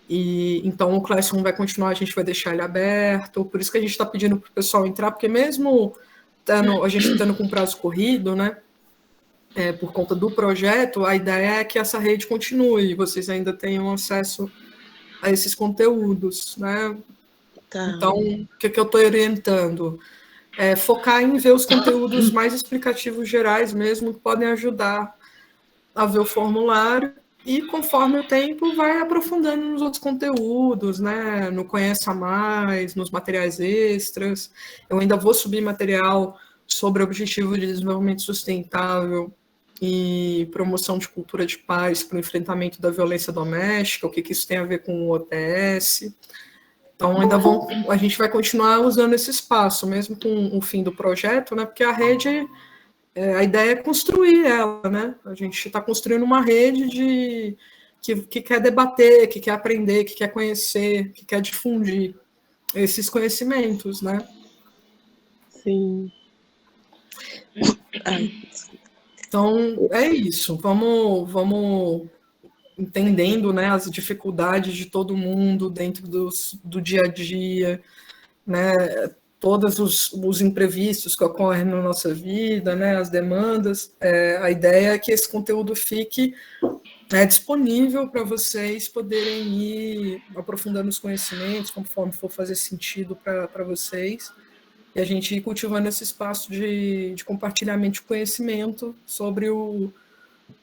E então o Classroom vai continuar, a gente vai deixar ele aberto, por isso que a gente está pedindo para o pessoal entrar, porque mesmo a gente estando com prazo corrido, né, por conta do projeto, a ideia é que essa rede continue, vocês ainda tenham acesso a esses conteúdos, né? Tá. Então, o que eu estou orientando? Focar em ver os conteúdos mais explicativos gerais mesmo, que podem ajudar a ver o formulário, e conforme o tempo vai aprofundando nos outros conteúdos, né? No Conheça Mais, nos materiais extras. Eu ainda vou subir material sobre o Objetivo de Desenvolvimento Sustentável e promoção de cultura de paz para o enfrentamento da violência doméstica, o que isso tem a ver com o OTS. Então, a gente vai continuar usando esse espaço, mesmo com o fim do projeto, né? Porque a rede, a ideia é construir ela, né? A gente está construindo uma rede que quer debater, que quer aprender, que quer conhecer, que quer difundir esses conhecimentos, né? Sim. Então, é isso. Vamos entendendo, né, as dificuldades de todo mundo dentro do dia a dia, né, todos os imprevistos que ocorrem na nossa vida, né, as demandas. A ideia é que esse conteúdo fique disponível para vocês poderem ir aprofundando os conhecimentos conforme for fazer sentido para vocês, e a gente ir cultivando esse espaço de compartilhamento de conhecimento sobre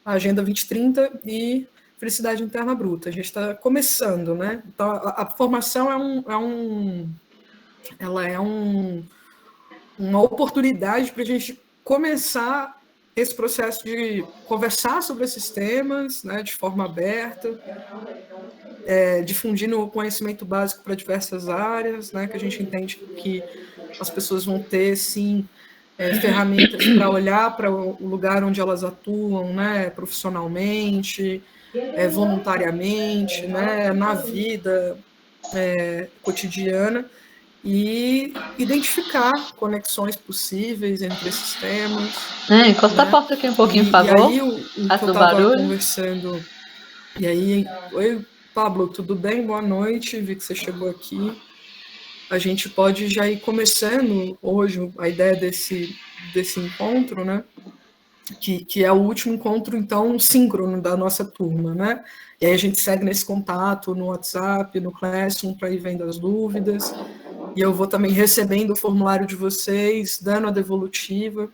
a Agenda 2030 e Felicidade Interna Bruta. A gente está começando, né? Então, a formação ela é uma oportunidade para a gente começar esse processo de conversar sobre esses temas, né, de forma aberta, difundindo o conhecimento básico para diversas áreas, né, que a gente entende que as pessoas vão ter, sim, ferramentas para olhar para o lugar onde elas atuam, né, profissionalmente, voluntariamente, né, na vida cotidiana, e identificar conexões possíveis entre esses temas. Encosta a porta aqui um pouquinho, por favor. E aí, o que eu estava barulho. conversando... E aí, oi, Pablo, tudo bem? Boa noite, vi que você chegou aqui. A gente pode já ir começando hoje a ideia desse encontro, né? Que é o último encontro, então, síncrono da nossa turma, né? E aí a gente segue nesse contato no WhatsApp, no Classroom, para ir vendo as dúvidas. E eu vou também recebendo o formulário de vocês, dando a devolutiva.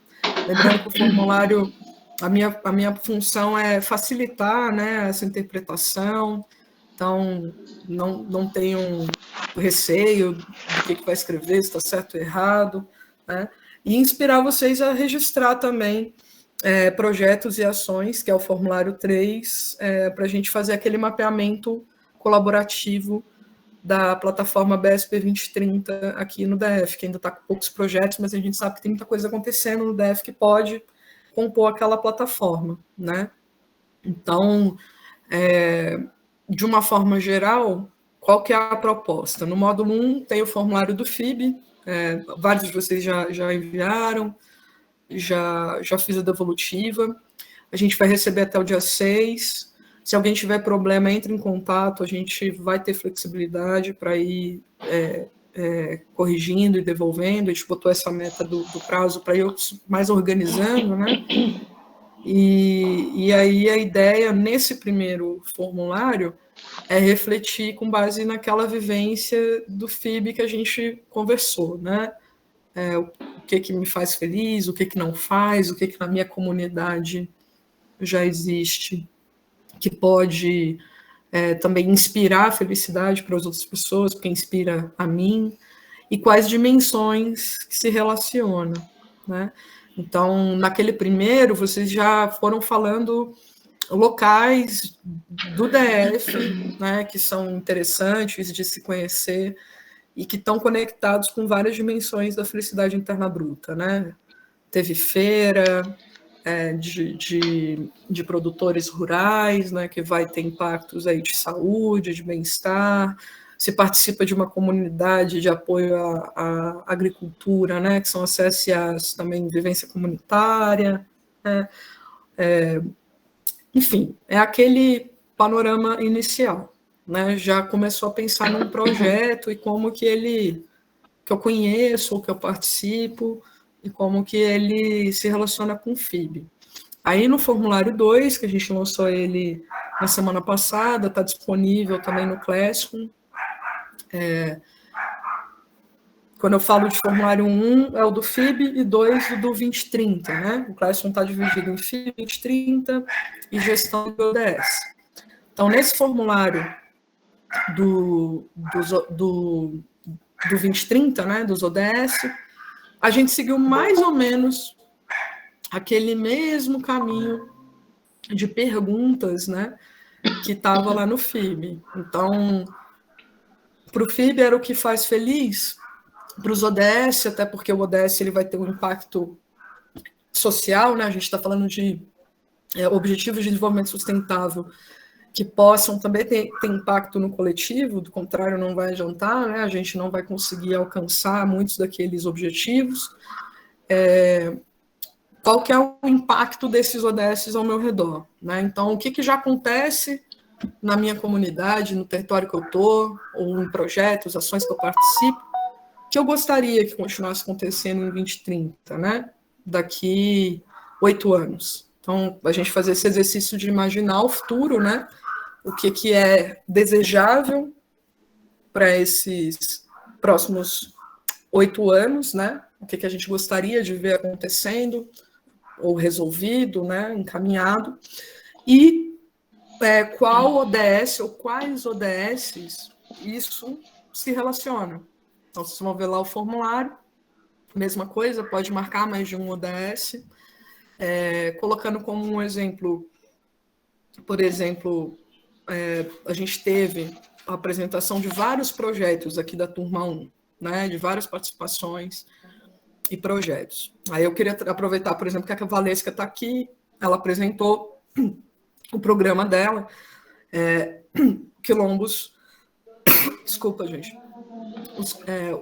Lembrando que o formulário, a minha função é facilitar, né, essa interpretação. Então, não tenham receio do que vai escrever, se está certo ou errado, né? E inspirar vocês a registrar também projetos e ações, que é o formulário 3, para a gente fazer aquele mapeamento colaborativo da plataforma BSP 2030 aqui no DF, que ainda está com poucos projetos, mas a gente sabe que tem muita coisa acontecendo no DF que pode compor aquela plataforma, né? Então, de uma forma geral, qual que é a proposta? No módulo 1 tem o formulário do FIB, vários de vocês já enviaram, já fiz a devolutiva, a gente vai receber até o dia 6. Se alguém tiver problema, entre em contato, a gente vai ter flexibilidade para ir corrigindo e devolvendo. A gente botou essa meta do prazo para ir mais organizando, né? E aí a ideia, nesse primeiro formulário, é refletir com base naquela vivência do FIB que a gente conversou, né? O que me faz feliz, o que não faz, o que na minha comunidade já existe, que pode também inspirar a felicidade para as outras pessoas, porque inspira a mim, e quais dimensões que se relacionam, né? Então, naquele primeiro, vocês já foram falando locais do DF, né, que são interessantes de se conhecer e que estão conectados com várias dimensões da felicidade interna bruta, né? Teve feira de produtores rurais, né, que vai ter impactos aí de saúde, de bem-estar. Se participa de uma comunidade de apoio à agricultura, né, que são as CSAs, também vivência comunitária, né? Enfim, é aquele panorama inicial. né, já começou a pensar num projeto e como que eu conheço, ou que eu participo, e como que ele se relaciona com o FIB. Aí no formulário 2, que a gente lançou ele na semana passada, está disponível também no Classroom. Quando eu falo de formulário 1, é o do FIB, e 2, o do 2030, né? O Classroom está dividido em FIB, 2030 e gestão do ODS. Então, nesse formulário do 2030, né, dos ODS, a gente seguiu mais ou menos aquele mesmo caminho de perguntas, né, que estava lá no FIB. Então, para o FIB era o que faz feliz, para os ODS, até porque o ODS ele vai ter um impacto social, né, a gente está falando de objetivos de desenvolvimento sustentável que possam também ter impacto no coletivo, do contrário não vai adiantar, né, a gente não vai conseguir alcançar muitos daqueles objetivos. Qual que é o impacto desses ODS ao meu redor, né? Então, o que já acontece na minha comunidade, no território que eu estou, ou em projetos, ações que eu participo, que eu gostaria que continuasse acontecendo em 2030, né? Daqui 8 anos. Então, a gente fazer esse exercício de imaginar o futuro, né? O que é desejável para esses próximos 8 anos, né? O que a gente gostaria de ver acontecendo, ou resolvido, né? Encaminhado. E qual ODS ou quais ODSs isso se relaciona. Então, vocês vão ver lá o formulário, mesma coisa, pode marcar mais de um ODS, colocando como um exemplo, por exemplo, a gente teve a apresentação de vários projetos aqui da turma 1, né, de várias participações e projetos. Aí eu queria aproveitar, por exemplo, que a Valesca está aqui, ela apresentou o programa dela, Quilombos, desculpa, gente,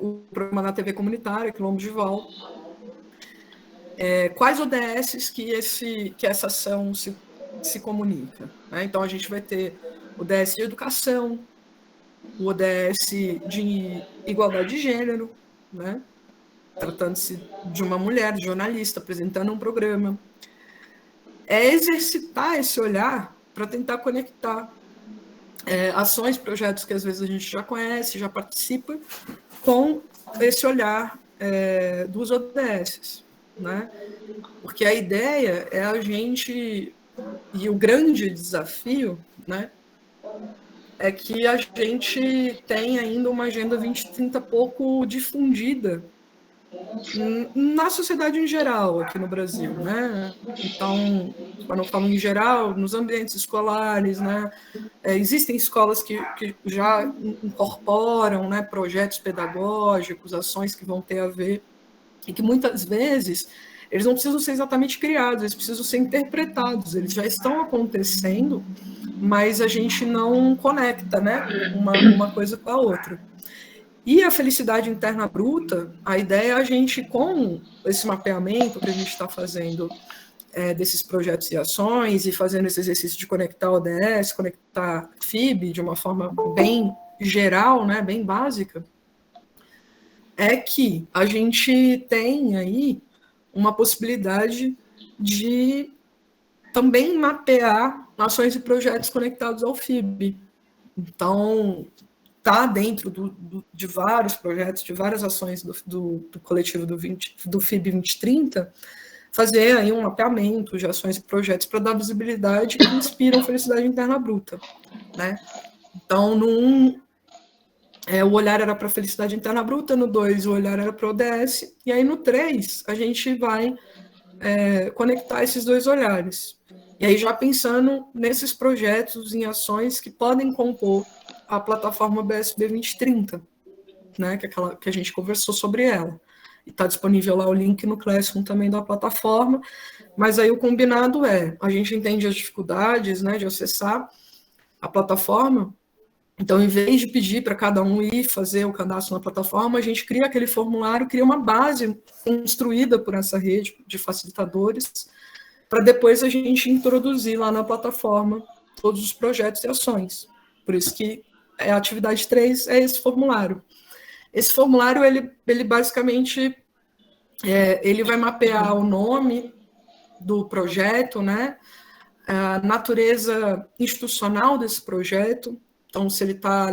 o programa da TV comunitária, Quilombos de Volta. Quais ODSs que essa ação se comunica, né? Então, a gente vai ter o ODS de educação, o ODS de igualdade de gênero, né? Tratando-se de uma mulher, de jornalista, apresentando um programa. É exercitar esse olhar para tentar conectar ações, projetos que às vezes a gente já conhece, já participa, com esse olhar dos ODS, né? Porque a ideia é a gente, e o grande desafio, né, é que a gente tem ainda uma Agenda 2030 pouco difundida na sociedade em geral aqui no Brasil, né? Então, quando eu falo em geral, nos ambientes escolares, né? Existem escolas que já incorporam, né, projetos pedagógicos, ações que vão ter a ver, e que muitas vezes eles não precisam ser exatamente criados, eles precisam ser interpretados, eles já estão acontecendo, mas a gente não conecta, né, uma coisa com a outra. E a felicidade interna bruta, a ideia é a gente, com esse mapeamento que a gente está fazendo desses projetos e ações, e fazendo esse exercício de conectar ODS, conectar FIB de uma forma bem geral, né, bem básica, é que a gente tem aí uma possibilidade de também mapear ações e projetos conectados ao FIB. Então, está dentro de vários projetos, de várias ações do coletivo do FIB 2030, fazer aí um mapeamento de ações e projetos para dar visibilidade que inspiram felicidade interna bruta, né? Então, no 1, o olhar era para a felicidade interna bruta, no 2, o olhar era para o ODS, e aí no 3, a gente vai conectar esses dois olhares. E aí já pensando nesses projetos, em ações que podem compor a plataforma BSB 2030, né, que a gente conversou sobre ela. E está disponível lá o link no Classroom também da plataforma, mas aí o combinado a gente entende as dificuldades, né, de acessar a plataforma. Então, em vez de pedir para cada um ir fazer o cadastro na plataforma, a gente cria aquele formulário, cria uma base construída por essa rede de facilitadores, para depois a gente introduzir lá na plataforma todos os projetos e ações. Por isso que a atividade 3 é esse formulário. Esse formulário, ele basicamente, ele vai mapear o nome do projeto, né? A natureza institucional desse projeto, então se ele está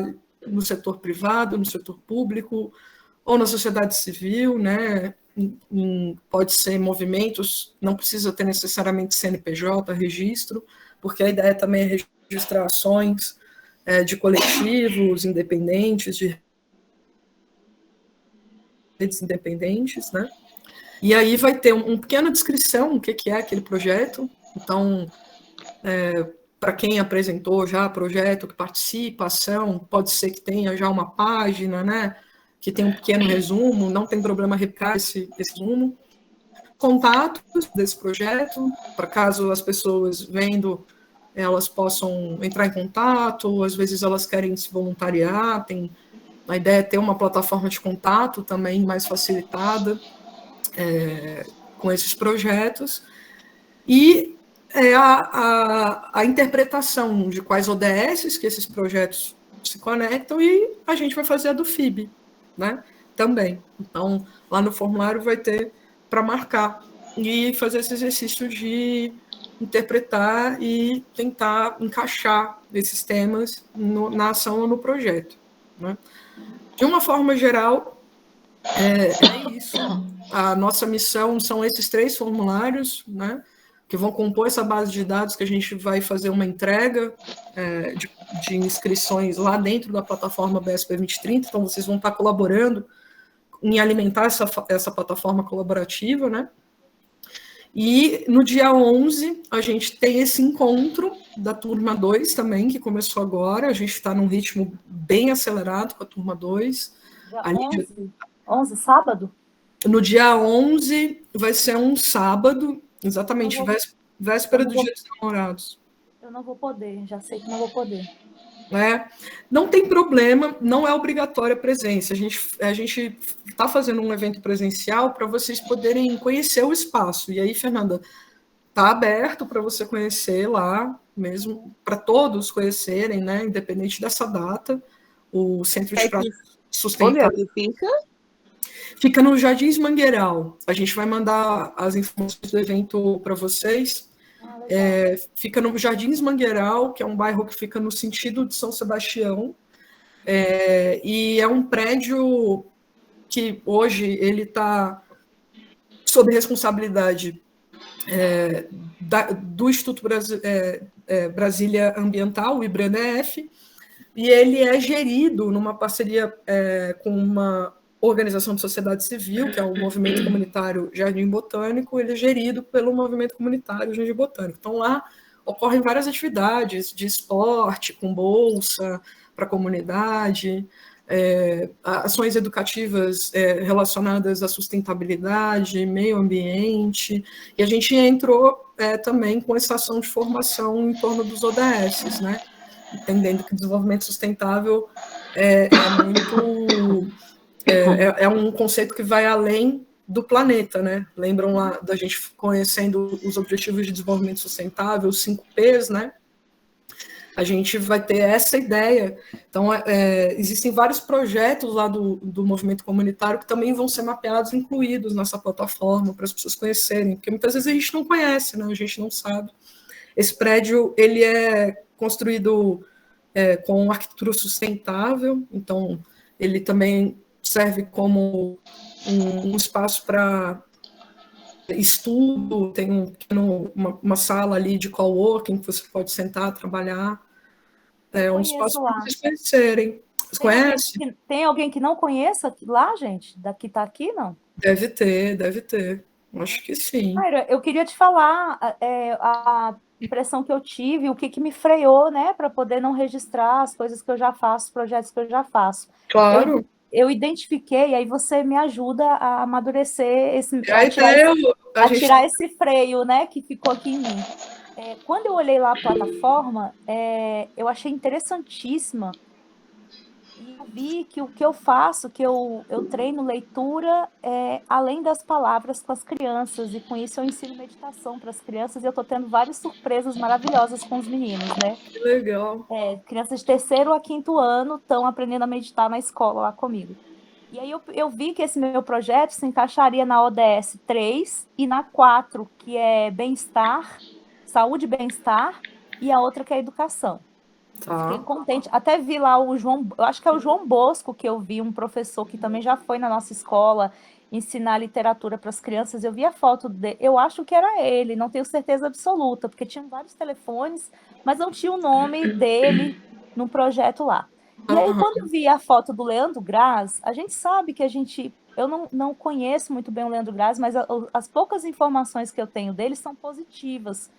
no setor privado, no setor público, ou na sociedade civil, né? Pode ser movimentos, não precisa ter necessariamente CNPJ, registro, porque a ideia também é registrar ações de coletivos independentes, de redes independentes, né? E aí vai ter uma pequena descrição do que é aquele projeto. Então, para quem apresentou já projeto, que participa, ação, pode ser que tenha já uma página, né? Que tem um pequeno resumo, não tem problema replicar esse resumo. Contatos desse projeto, para caso as pessoas vendo, elas possam entrar em contato, às vezes elas querem se voluntariar, a ideia é ter uma plataforma de contato também mais facilitada com esses projetos, e a interpretação de quais ODSs que esses projetos se conectam, e a gente vai fazer a do FIB, né? Também. Então, lá no formulário vai ter para marcar e fazer esse exercício de interpretar e tentar encaixar esses temas na ação ou no projeto, né? De uma forma geral, é isso. A nossa missão são esses 3 formulários, né, que vão compor essa base de dados que a gente vai fazer uma entrega de inscrições lá dentro da plataforma BSP 2030, então vocês vão estar colaborando em alimentar essa plataforma colaborativa, né? E no dia 11, a gente tem esse encontro da turma 2 também, que começou agora, a gente está num ritmo bem acelerado com a turma 2. Dia 11, sábado? No dia 11 vai ser um sábado, exatamente, véspera do Dia dos Namorados. Eu não vou poder, já sei que não vou poder. Não tem problema, não é obrigatória a presença. A gente está fazendo um evento presencial para vocês poderem conhecer o espaço. E aí, Fernanda, está aberto para você conhecer lá, mesmo para todos conhecerem, né? Independente dessa data, o Centro de Práticas Sustentáveis. Fica no Jardins Mangueiral. A gente vai mandar as informações do evento para vocês. Fica no Jardins Mangueiral, que é um bairro que fica no sentido de São Sebastião, e é um prédio que hoje ele está sob responsabilidade do Instituto Brasília Ambiental, o IBRANEF, e ele é gerido numa parceria com uma organização de sociedade civil, que é o Movimento Comunitário Jardim Botânico, ele é gerido pelo Movimento Comunitário Jardim Botânico. Então, lá ocorrem várias atividades de esporte, com bolsa para a comunidade, ações educativas relacionadas à sustentabilidade, meio ambiente, e a gente entrou também com essa ação de formação em torno dos ODS, né? Entendendo que o desenvolvimento sustentável é um conceito que vai além do planeta, né? Lembram lá da gente conhecendo os Objetivos de Desenvolvimento Sustentável, os 5 Ps, né? A gente vai ter essa ideia. Então, existem vários projetos lá do movimento comunitário que também vão ser mapeados, incluídos nessa plataforma, para as pessoas conhecerem, porque muitas vezes a gente não conhece, né? A gente não sabe. Esse prédio, ele é construído com arquitetura sustentável, então ele também serve como um espaço para estudo, tem uma sala ali de coworking que você pode sentar, trabalhar. É um espaço para vocês conhecerem. Vocês conhecem? Tem alguém que não conheça lá, gente? Que está aqui, não? Deve ter. Acho que sim. Mayra, eu queria te falar a impressão que eu tive, o que me freou, né, para poder não registrar as coisas que eu já faço, os projetos que eu já faço. Claro. Eu identifiquei, aí você me ajuda a amadurecer tirar esse freio, né, que ficou aqui em mim. Quando eu olhei lá a plataforma, eu achei interessantíssima, e eu vi que o que eu faço, que eu treino leitura além das palavras com as crianças, e com isso eu ensino meditação para as crianças, e eu estou tendo várias surpresas maravilhosas com os meninos, né? Que legal. Crianças de 3º a 5º ano estão aprendendo a meditar na escola lá comigo. E aí eu vi que esse meu projeto se encaixaria na ODS 3 e na 4, que é bem-estar, saúde e bem-estar, e a outra que é educação. Tá. Fiquei contente. Até vi lá o João, eu acho que é o João Bosco que eu vi, um professor que também já foi na nossa escola ensinar literatura para as crianças. Eu vi a foto dele, eu acho que era ele, não tenho certeza absoluta, porque tinham vários telefones, mas não tinha o nome dele no projeto lá. E aí, quando eu vi a foto do Leandro Graz, a gente sabe que eu não conheço muito bem o Leandro Graz, mas as poucas informações que eu tenho dele são positivas.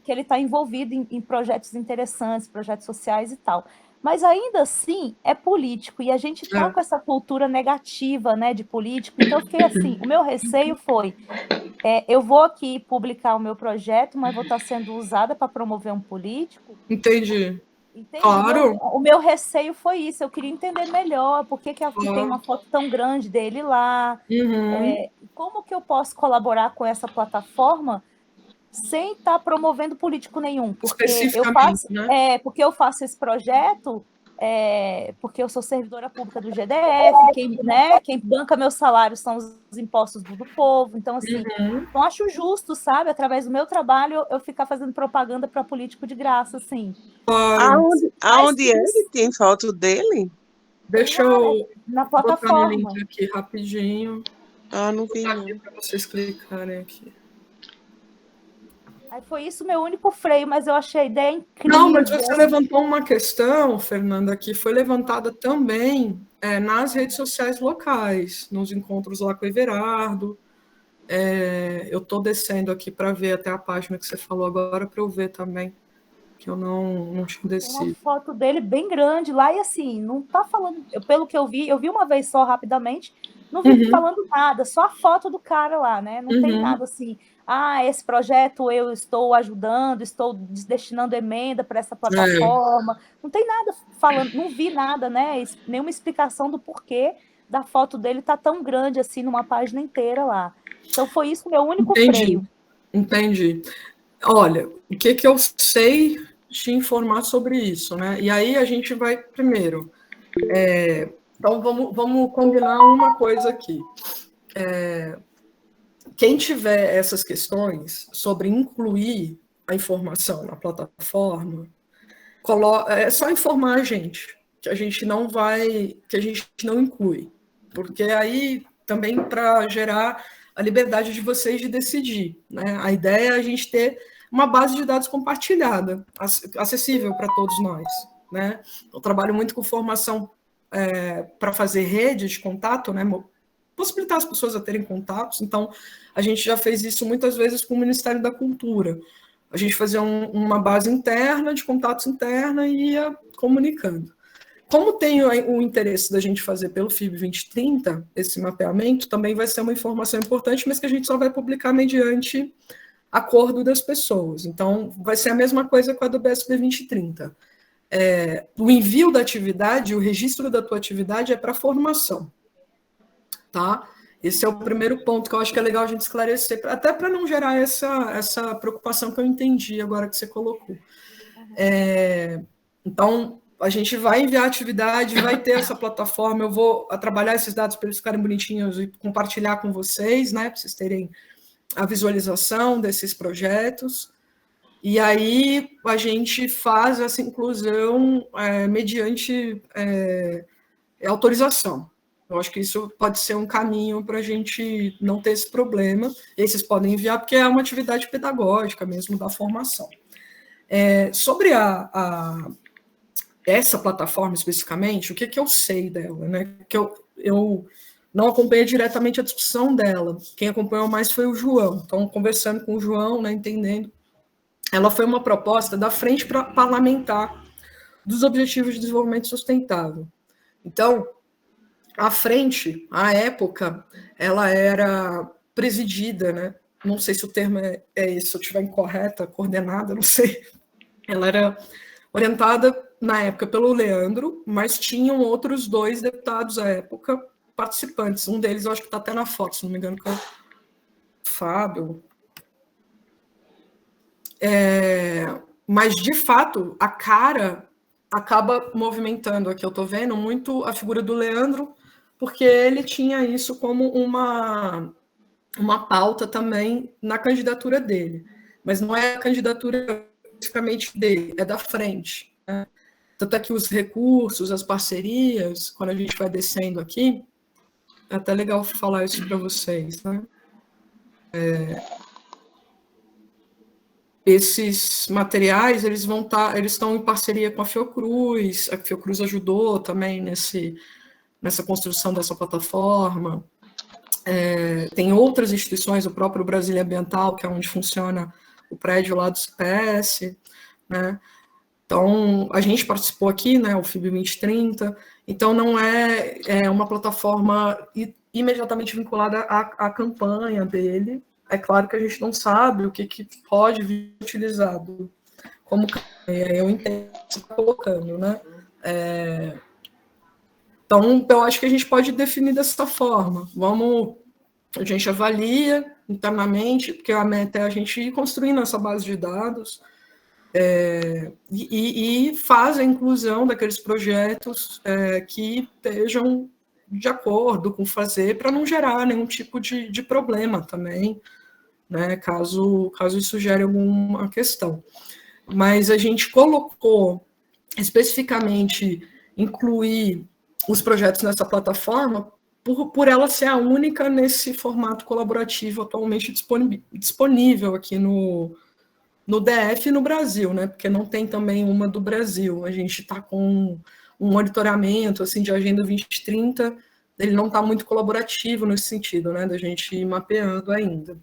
Que ele está envolvido em projetos interessantes, projetos sociais e tal. Mas ainda assim é político, e a gente está com essa cultura negativa, né, de político. Então eu fiquei assim, o meu receio foi, eu vou aqui publicar o meu projeto, mas vou estar sendo usada para promover um político. Entendi. Entende? Claro. O meu receio foi isso, eu queria entender melhor por que tem uma foto tão grande dele lá, como que eu posso colaborar com essa plataforma sem estar promovendo político nenhum, porque porque eu faço esse projeto, porque eu sou servidora pública do GDF, quem banca meu salário são os impostos do povo, então assim, não acho justo, sabe, através do meu trabalho eu ficar fazendo propaganda para político de graça, assim. Aonde ele tem foto dele? Deixa eu na plataforma. botar no link aqui rapidinho. Não vi não. Para vocês clicarem aqui. Aí foi isso meu único freio, mas eu achei a ideia incrível. Não, mas você levantou uma questão, Fernanda, que foi levantada também nas redes sociais locais, nos encontros lá com o Everardo. Eu estou descendo aqui para ver até a página que você falou agora, para eu ver também, que eu não tinha descido. Tem uma foto dele bem grande lá, e assim, não está falando, pelo que eu vi uma vez só rapidamente, não vi falando nada, só a foto do cara lá, né? Não tem nada assim, esse projeto eu estou ajudando, estou destinando emenda para essa plataforma. Não tem nada falando, não vi nada, né? Nenhuma explicação do porquê da foto dele tá tão grande assim numa página inteira lá. Então foi isso o meu único freio. Entendi. Olha, o que eu sei te informar sobre isso, né? E aí a gente vai primeiro. Então vamos combinar uma coisa aqui. Quem tiver essas questões sobre incluir a informação na plataforma, é só informar a gente, que a gente não inclui, porque aí também para gerar a liberdade de vocês de decidir, né? A ideia é a gente ter uma base de dados compartilhada, acessível para todos nós, né? Eu trabalho muito com formação para fazer rede de contato, né? Possibilitar as pessoas a terem contatos. Então, a gente já fez isso muitas vezes com o Ministério da Cultura. A gente fazia uma base interna, de contatos interna, e ia comunicando. Como tem o interesse da gente fazer pelo FIB 2030, esse mapeamento também vai ser uma informação importante, mas que a gente só vai publicar mediante acordo das pessoas. Então, vai ser a mesma coisa com a do BSB 2030. O envio da atividade, o registro da tua atividade é para formação. Tá? Esse é o primeiro ponto que eu acho que é legal a gente esclarecer, até para não gerar essa preocupação que eu entendi agora que você colocou. Então, a gente vai enviar a atividade, vai ter essa plataforma, eu vou trabalhar esses dados para eles ficarem bonitinhos e compartilhar com vocês, né, para vocês terem a visualização desses projetos, e aí a gente faz essa inclusão mediante autorização. Eu acho que isso pode ser um caminho para a gente não ter esse problema. E aí vocês podem enviar, porque é uma atividade pedagógica mesmo da formação. Sobre essa plataforma especificamente, o que eu sei dela, né? Que eu não acompanhei diretamente a discussão dela. Quem acompanhou mais foi o João. Então, conversando com o João, né, entendendo. Ela foi uma proposta da Frente Parlamentar dos Objetivos de Desenvolvimento Sustentável. Então, a frente, à época, ela era presidida, né? Não sei se o termo é esse, se eu estiver incorreta, coordenada, não sei. Ela era orientada na época pelo Leandro, mas tinham outros 2 deputados à época participantes. Um deles eu acho que está até na foto, se não me engano, que é o Fábio. Mas, de fato, a cara acaba movimentando, aqui eu estou vendo, muito a figura do Leandro, porque ele tinha isso como uma pauta também na candidatura dele. Mas não é a candidatura especificamente dele, é da frente. Né? Tanto é que os recursos, as parcerias, quando a gente vai descendo aqui, é até legal falar isso para vocês, né? Esses materiais, eles estão em parceria com a Fiocruz ajudou também nessa construção dessa plataforma. Tem outras instituições, o próprio Brasília Ambiental, que é onde funciona o prédio lá do CPS, né? Então, a gente participou aqui, né, o FIB 2030, então não é uma plataforma imediatamente vinculada à campanha dele. É claro que a gente não sabe o que pode vir utilizado como campanha, eu entendo o que você está colocando, né? Então, eu acho que a gente pode definir dessa forma. A gente avalia internamente, porque a meta é a gente ir construindo essa base de dados, e faz a inclusão daqueles projetos que estejam de acordo com fazer, para não gerar nenhum tipo de problema também, né, caso isso gere alguma questão. Mas a gente colocou especificamente incluir os projetos nessa plataforma por ela ser a única nesse formato colaborativo atualmente disponível aqui no DF e no Brasil, né? Porque não tem também uma do Brasil. A gente está com um monitoramento assim, de Agenda 2030, ele não está muito colaborativo nesse sentido, né? Da gente ir mapeando ainda,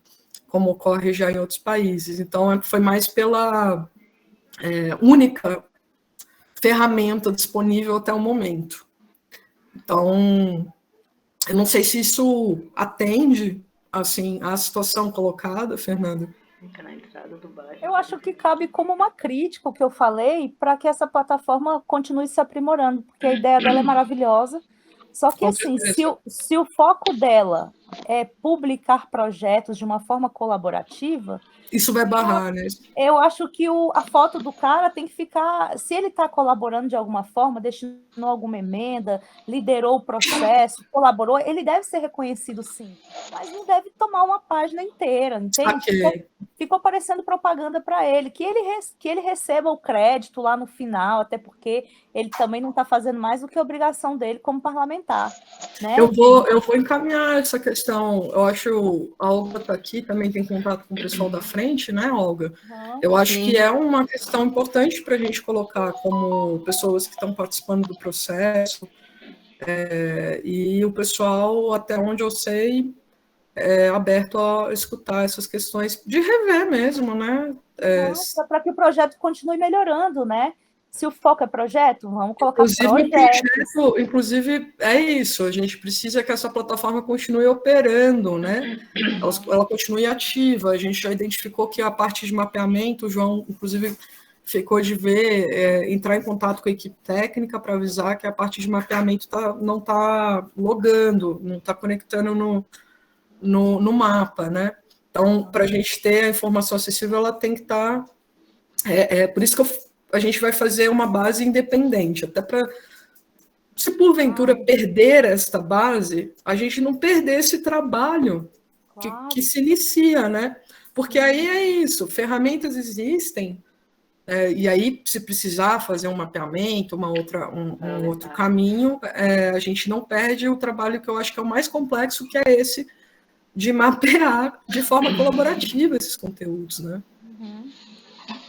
como ocorre já em outros países. Então, foi mais pela única ferramenta disponível até o momento. Então, eu não sei se isso atende assim, à situação colocada, Fernanda. Eu acho que cabe como uma crítica o que eu falei para que essa plataforma continue se aprimorando, porque a ideia dela é maravilhosa. Só que, assim, se o foco dela é publicar projetos de uma forma colaborativa... Isso vai barrar, né? Eu acho que a foto do cara tem que ficar... Se ele está colaborando de alguma forma, destinou alguma emenda, liderou o processo, colaborou, ele deve ser reconhecido, sim. Mas não deve tomar uma página inteira, entende? Okay. Ficou parecendo propaganda para ele. Que ele receba o crédito lá no final, até porque ele também não está fazendo mais do que a obrigação dele como parlamentar. Né? Eu vou encaminhar essa questão. Eu acho a Olga está aqui, também tem contato com o pessoal da frente, né, Olga? Eu acho que é uma questão importante para a gente colocar como pessoas que estão participando do processo, e o pessoal, até onde eu sei, é aberto a escutar essas questões de rever mesmo, né? Para que o projeto continue melhorando, né? Se o foco é projeto, vamos colocar projetos. Inclusive, é isso, a gente precisa que essa plataforma continue operando, né? Ela continue ativa. A gente já identificou que a parte de mapeamento, o João, inclusive, ficou de ver, entrar em contato com a equipe técnica para avisar que a parte de mapeamento não está logando, não está conectando no mapa, né? Então, para a gente ter a informação acessível, ela tem que estar... por isso que a gente vai fazer uma base independente, até para, se porventura perder esta base, a gente não perder esse trabalho que se inicia, né? Porque aí é isso, ferramentas existem, e aí, se precisar fazer um mapeamento, um outro caminho, a gente não perde o trabalho que eu acho que é o mais complexo, que é esse de mapear de forma colaborativa esses conteúdos, né?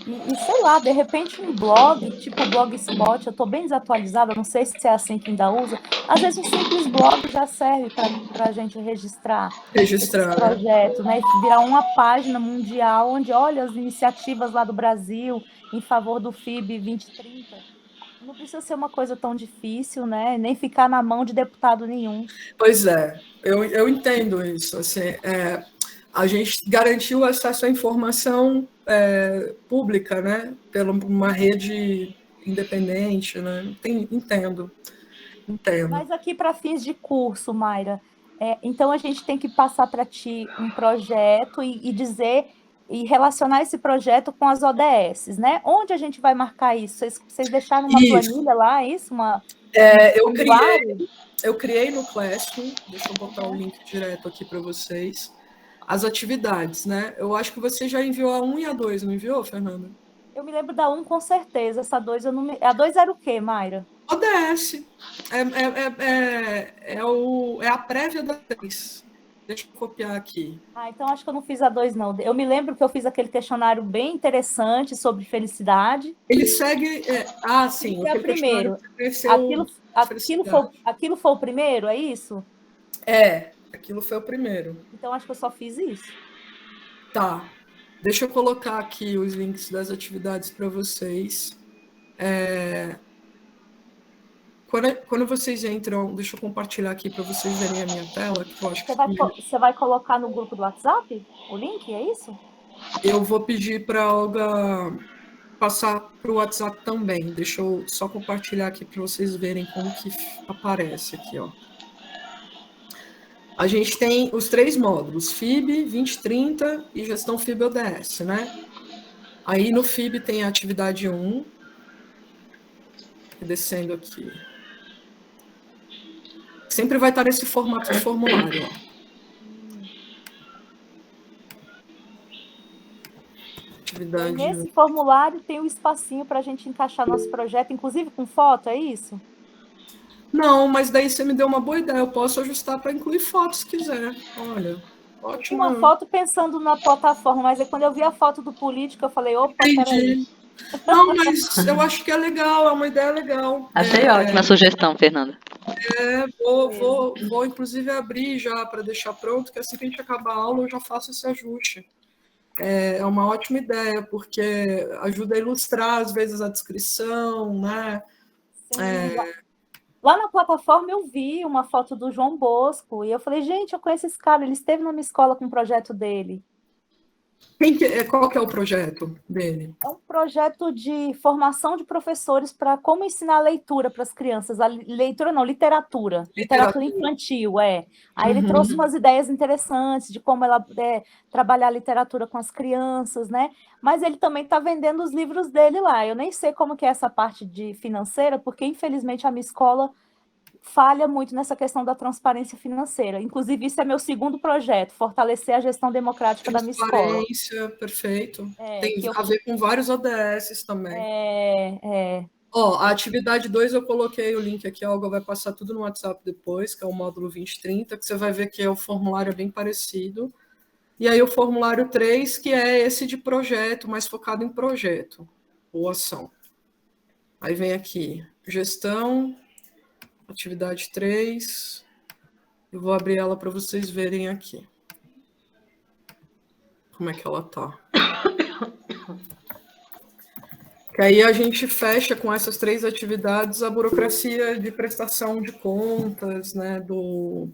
E sei lá, de repente um blog, tipo o Blogspot, eu estou bem desatualizada, não sei se é assim que ainda usa, às vezes um simples blog já serve para a gente registrar esses projetos, né? Virar uma página mundial onde, olha, as iniciativas lá do Brasil em favor do FIB 2030. Não precisa ser uma coisa tão difícil, né? Nem ficar na mão de deputado nenhum. Pois é, eu entendo isso, assim, a gente garantiu acesso à informação pública, né, pela uma rede independente, né? Entendo. Mas aqui para fins de curso, Mayra, então a gente tem que passar para ti um projeto e dizer e relacionar esse projeto com as ODS, né? Onde a gente vai marcar isso? Vocês deixaram uma planilha lá, é isso? Eu criei no Classroom, deixa eu botar o link direto aqui para vocês, as atividades, né? Eu acho que você já enviou a 1 e a 2, não enviou, Fernanda? Eu me lembro da 1 com certeza, essa 2 eu não me... A 2 era o quê, Mayra? ODS. É a prévia da 3. Deixa eu copiar aqui. Então acho que eu não fiz a 2, não. Eu me lembro que eu fiz aquele questionário bem interessante sobre felicidade. Ele segue... sim. É o primeiro. Aquilo foi o primeiro, é isso? Aquilo foi o primeiro. Então acho que eu só fiz isso. Tá. Deixa eu colocar aqui os links das atividades para vocês. Quando vocês entram, deixa eu compartilhar aqui para vocês verem a minha tela. Que eu acho você vai colocar no grupo do WhatsApp o link, é isso? Eu vou pedir para a Olga passar para o WhatsApp também. Deixa eu só compartilhar aqui para vocês verem como que aparece aqui, ó. A gente tem os 3 módulos, FIB, 2030 e gestão FIB ODS, né? Aí no FIB tem a atividade 1, descendo aqui. Sempre vai estar nesse formato de formulário, ó. Atividade... Nesse formulário tem um espacinho para a gente encaixar nosso projeto, inclusive com foto, é isso? Não, mas daí você me deu uma boa ideia. Eu posso ajustar para incluir fotos se quiser. Olha, ótimo. Uma foto pensando na plataforma, mas aí quando eu vi a foto do político, eu falei, opa, peraí. Não, mas eu acho que é legal, é uma ideia legal. Achei ótima a sugestão, Fernanda. Vou inclusive abrir já para deixar pronto, que assim que a gente acabar a aula eu já faço esse ajuste. É uma ótima ideia, porque ajuda a ilustrar, às vezes, a descrição, né? Lá na plataforma eu vi uma foto do João Bosco, e eu falei, gente, eu conheço esse cara, ele esteve na minha escola com o projeto dele. Qual que é o projeto dele? É um projeto de formação de professores para como ensinar leitura para as crianças. Literatura infantil, Aí ele trouxe umas ideias interessantes de como ela trabalhar literatura com as crianças, né? Mas ele também está vendendo os livros dele lá. Eu nem sei como que é essa parte de financeira, porque infelizmente a minha escola falha muito nessa questão da transparência financeira. Inclusive, isso é meu segundo projeto, fortalecer a gestão democrática da minha escola. Transparência, perfeito. Tem a ver com vários ODS também. A atividade 2 eu coloquei o link aqui, a Olga vai passar tudo no WhatsApp depois, que é o módulo 2030, que você vai ver que o formulário é bem parecido. E aí o formulário 3, que é esse de projeto, mais focado em projeto ou ação. Aí vem aqui, gestão... Atividade 3, eu vou abrir ela para vocês verem aqui. Como é que ela tá. Que aí a gente fecha com essas 3 atividades a burocracia de prestação de contas, né, do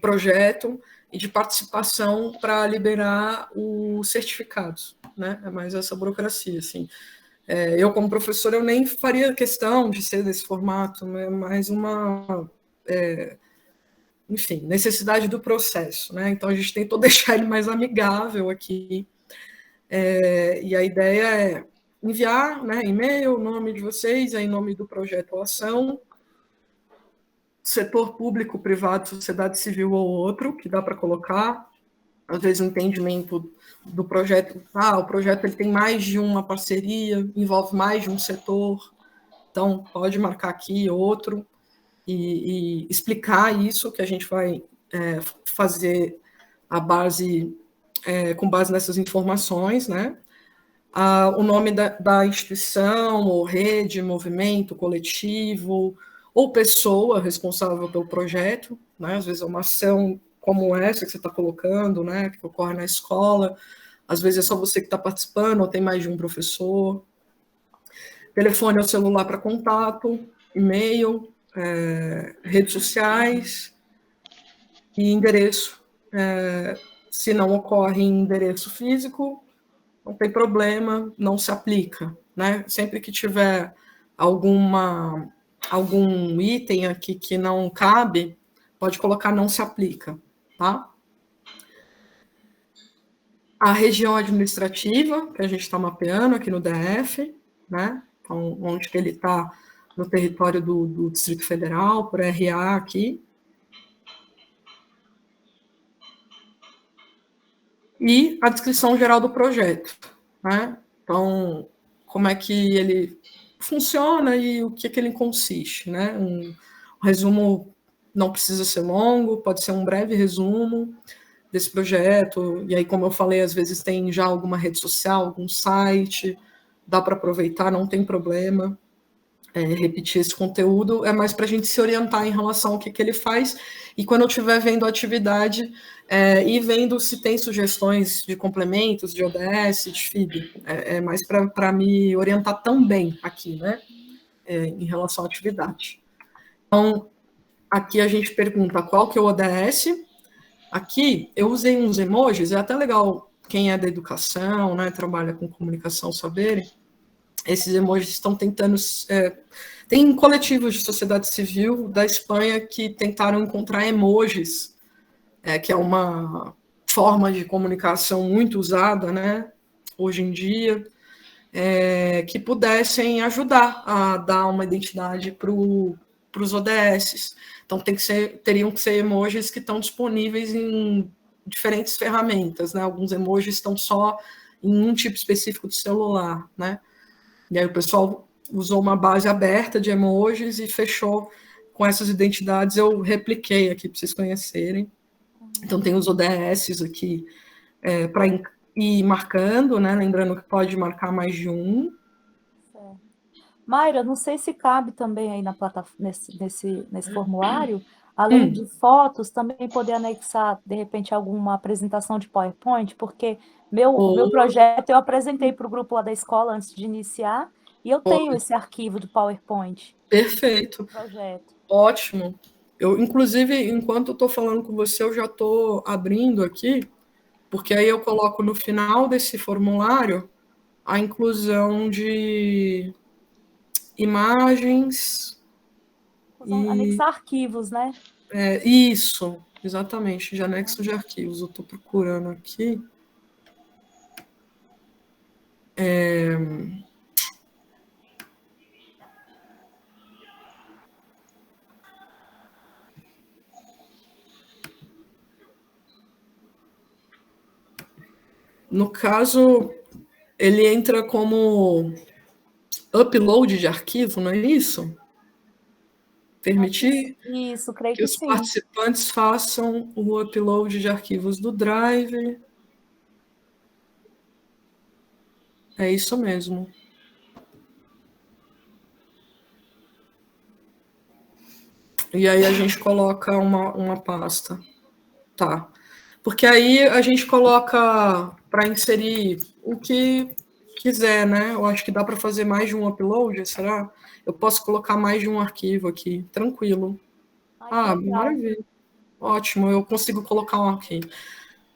projeto e de participação para liberar os certificados, né? É mais essa burocracia, assim. Eu, como professor, eu nem faria questão de ser desse formato, né? Mais uma, enfim, necessidade do processo, né? Então, a gente tentou deixar ele mais amigável aqui. E a ideia é enviar, né, e-mail, o nome de vocês, aí nome do projeto ou ação, setor público, privado, sociedade civil ou outro, que dá para colocar, às vezes, o entendimento do projeto. O projeto ele tem mais de uma parceria, envolve mais de um setor, então pode marcar aqui outro e explicar isso, que a gente vai fazer a base, com base nessas informações, né? O nome da instituição, ou rede, movimento, coletivo, ou pessoa responsável pelo projeto, né? Às vezes é uma ação como essa que você está colocando, né, que ocorre na escola, às vezes é só você que está participando, ou tem mais de um professor. Telefone ou celular para contato, e-mail, redes sociais e endereço. Se não ocorre em endereço físico, não tem problema, não se aplica, né? Sempre que tiver algum item aqui que não cabe, pode colocar não se aplica, tá? A região administrativa, que a gente está mapeando aqui no DF, né? Então, onde que ele está no território do Distrito Federal, por RA aqui. E a descrição geral do projeto, né? Então, como é que ele funciona e o que ele consiste, né? Um resumo não precisa ser longo, pode ser um breve resumo desse projeto, e aí, como eu falei, às vezes tem já alguma rede social, algum site, dá para aproveitar, não tem problema. Repetir esse conteúdo, é mais para a gente se orientar em relação ao que ele faz, e quando eu estiver vendo a atividade, e vendo se tem sugestões de complementos, de ODS, de FIB, é mais para me orientar também aqui, né, em relação à atividade. Então, aqui a gente pergunta qual que é o ODS. Aqui, eu usei uns emojis, é até legal quem é da educação, né, trabalha com comunicação, saberem. Esses emojis estão tentando... tem coletivos de sociedade civil da Espanha que tentaram encontrar emojis, que é uma forma de comunicação muito usada, né, hoje em dia, que pudessem ajudar a dar uma identidade para os ODS. Então, teriam que ser emojis que estão disponíveis em diferentes ferramentas, né? Alguns emojis estão só em um tipo específico de celular, né? E aí o pessoal usou uma base aberta de emojis e fechou com essas identidades. Eu repliquei aqui para vocês conhecerem. Então, tem os ODSs aqui para ir marcando, né? Lembrando que pode marcar mais de um. Certo. Mayra, não sei se cabe também aí na plataforma, nesse formulário, além de fotos, também poder anexar, de repente, alguma apresentação de PowerPoint, porque meu projeto eu apresentei para o grupo lá da escola antes de iniciar, e eu tenho esse arquivo do PowerPoint. Perfeito. Projeto. Ótimo. Eu, inclusive, enquanto eu estou falando com você, eu já estou abrindo aqui, porque aí eu coloco no final desse formulário a inclusão de imagens. Anexar arquivos, né? Isso, exatamente, de anexo de arquivos. Eu estou procurando aqui. No caso, ele entra como upload de arquivo, não é isso? Permitir isso, creio que os participantes façam o upload de arquivos do Drive. É isso mesmo. E aí a gente coloca uma pasta. Tá. Porque aí a gente coloca para inserir o que quiser, né? Eu acho que dá para fazer mais de um upload, será? Eu posso colocar mais de um arquivo aqui, tranquilo. Maravilha. Ótimo, eu consigo colocar um aqui.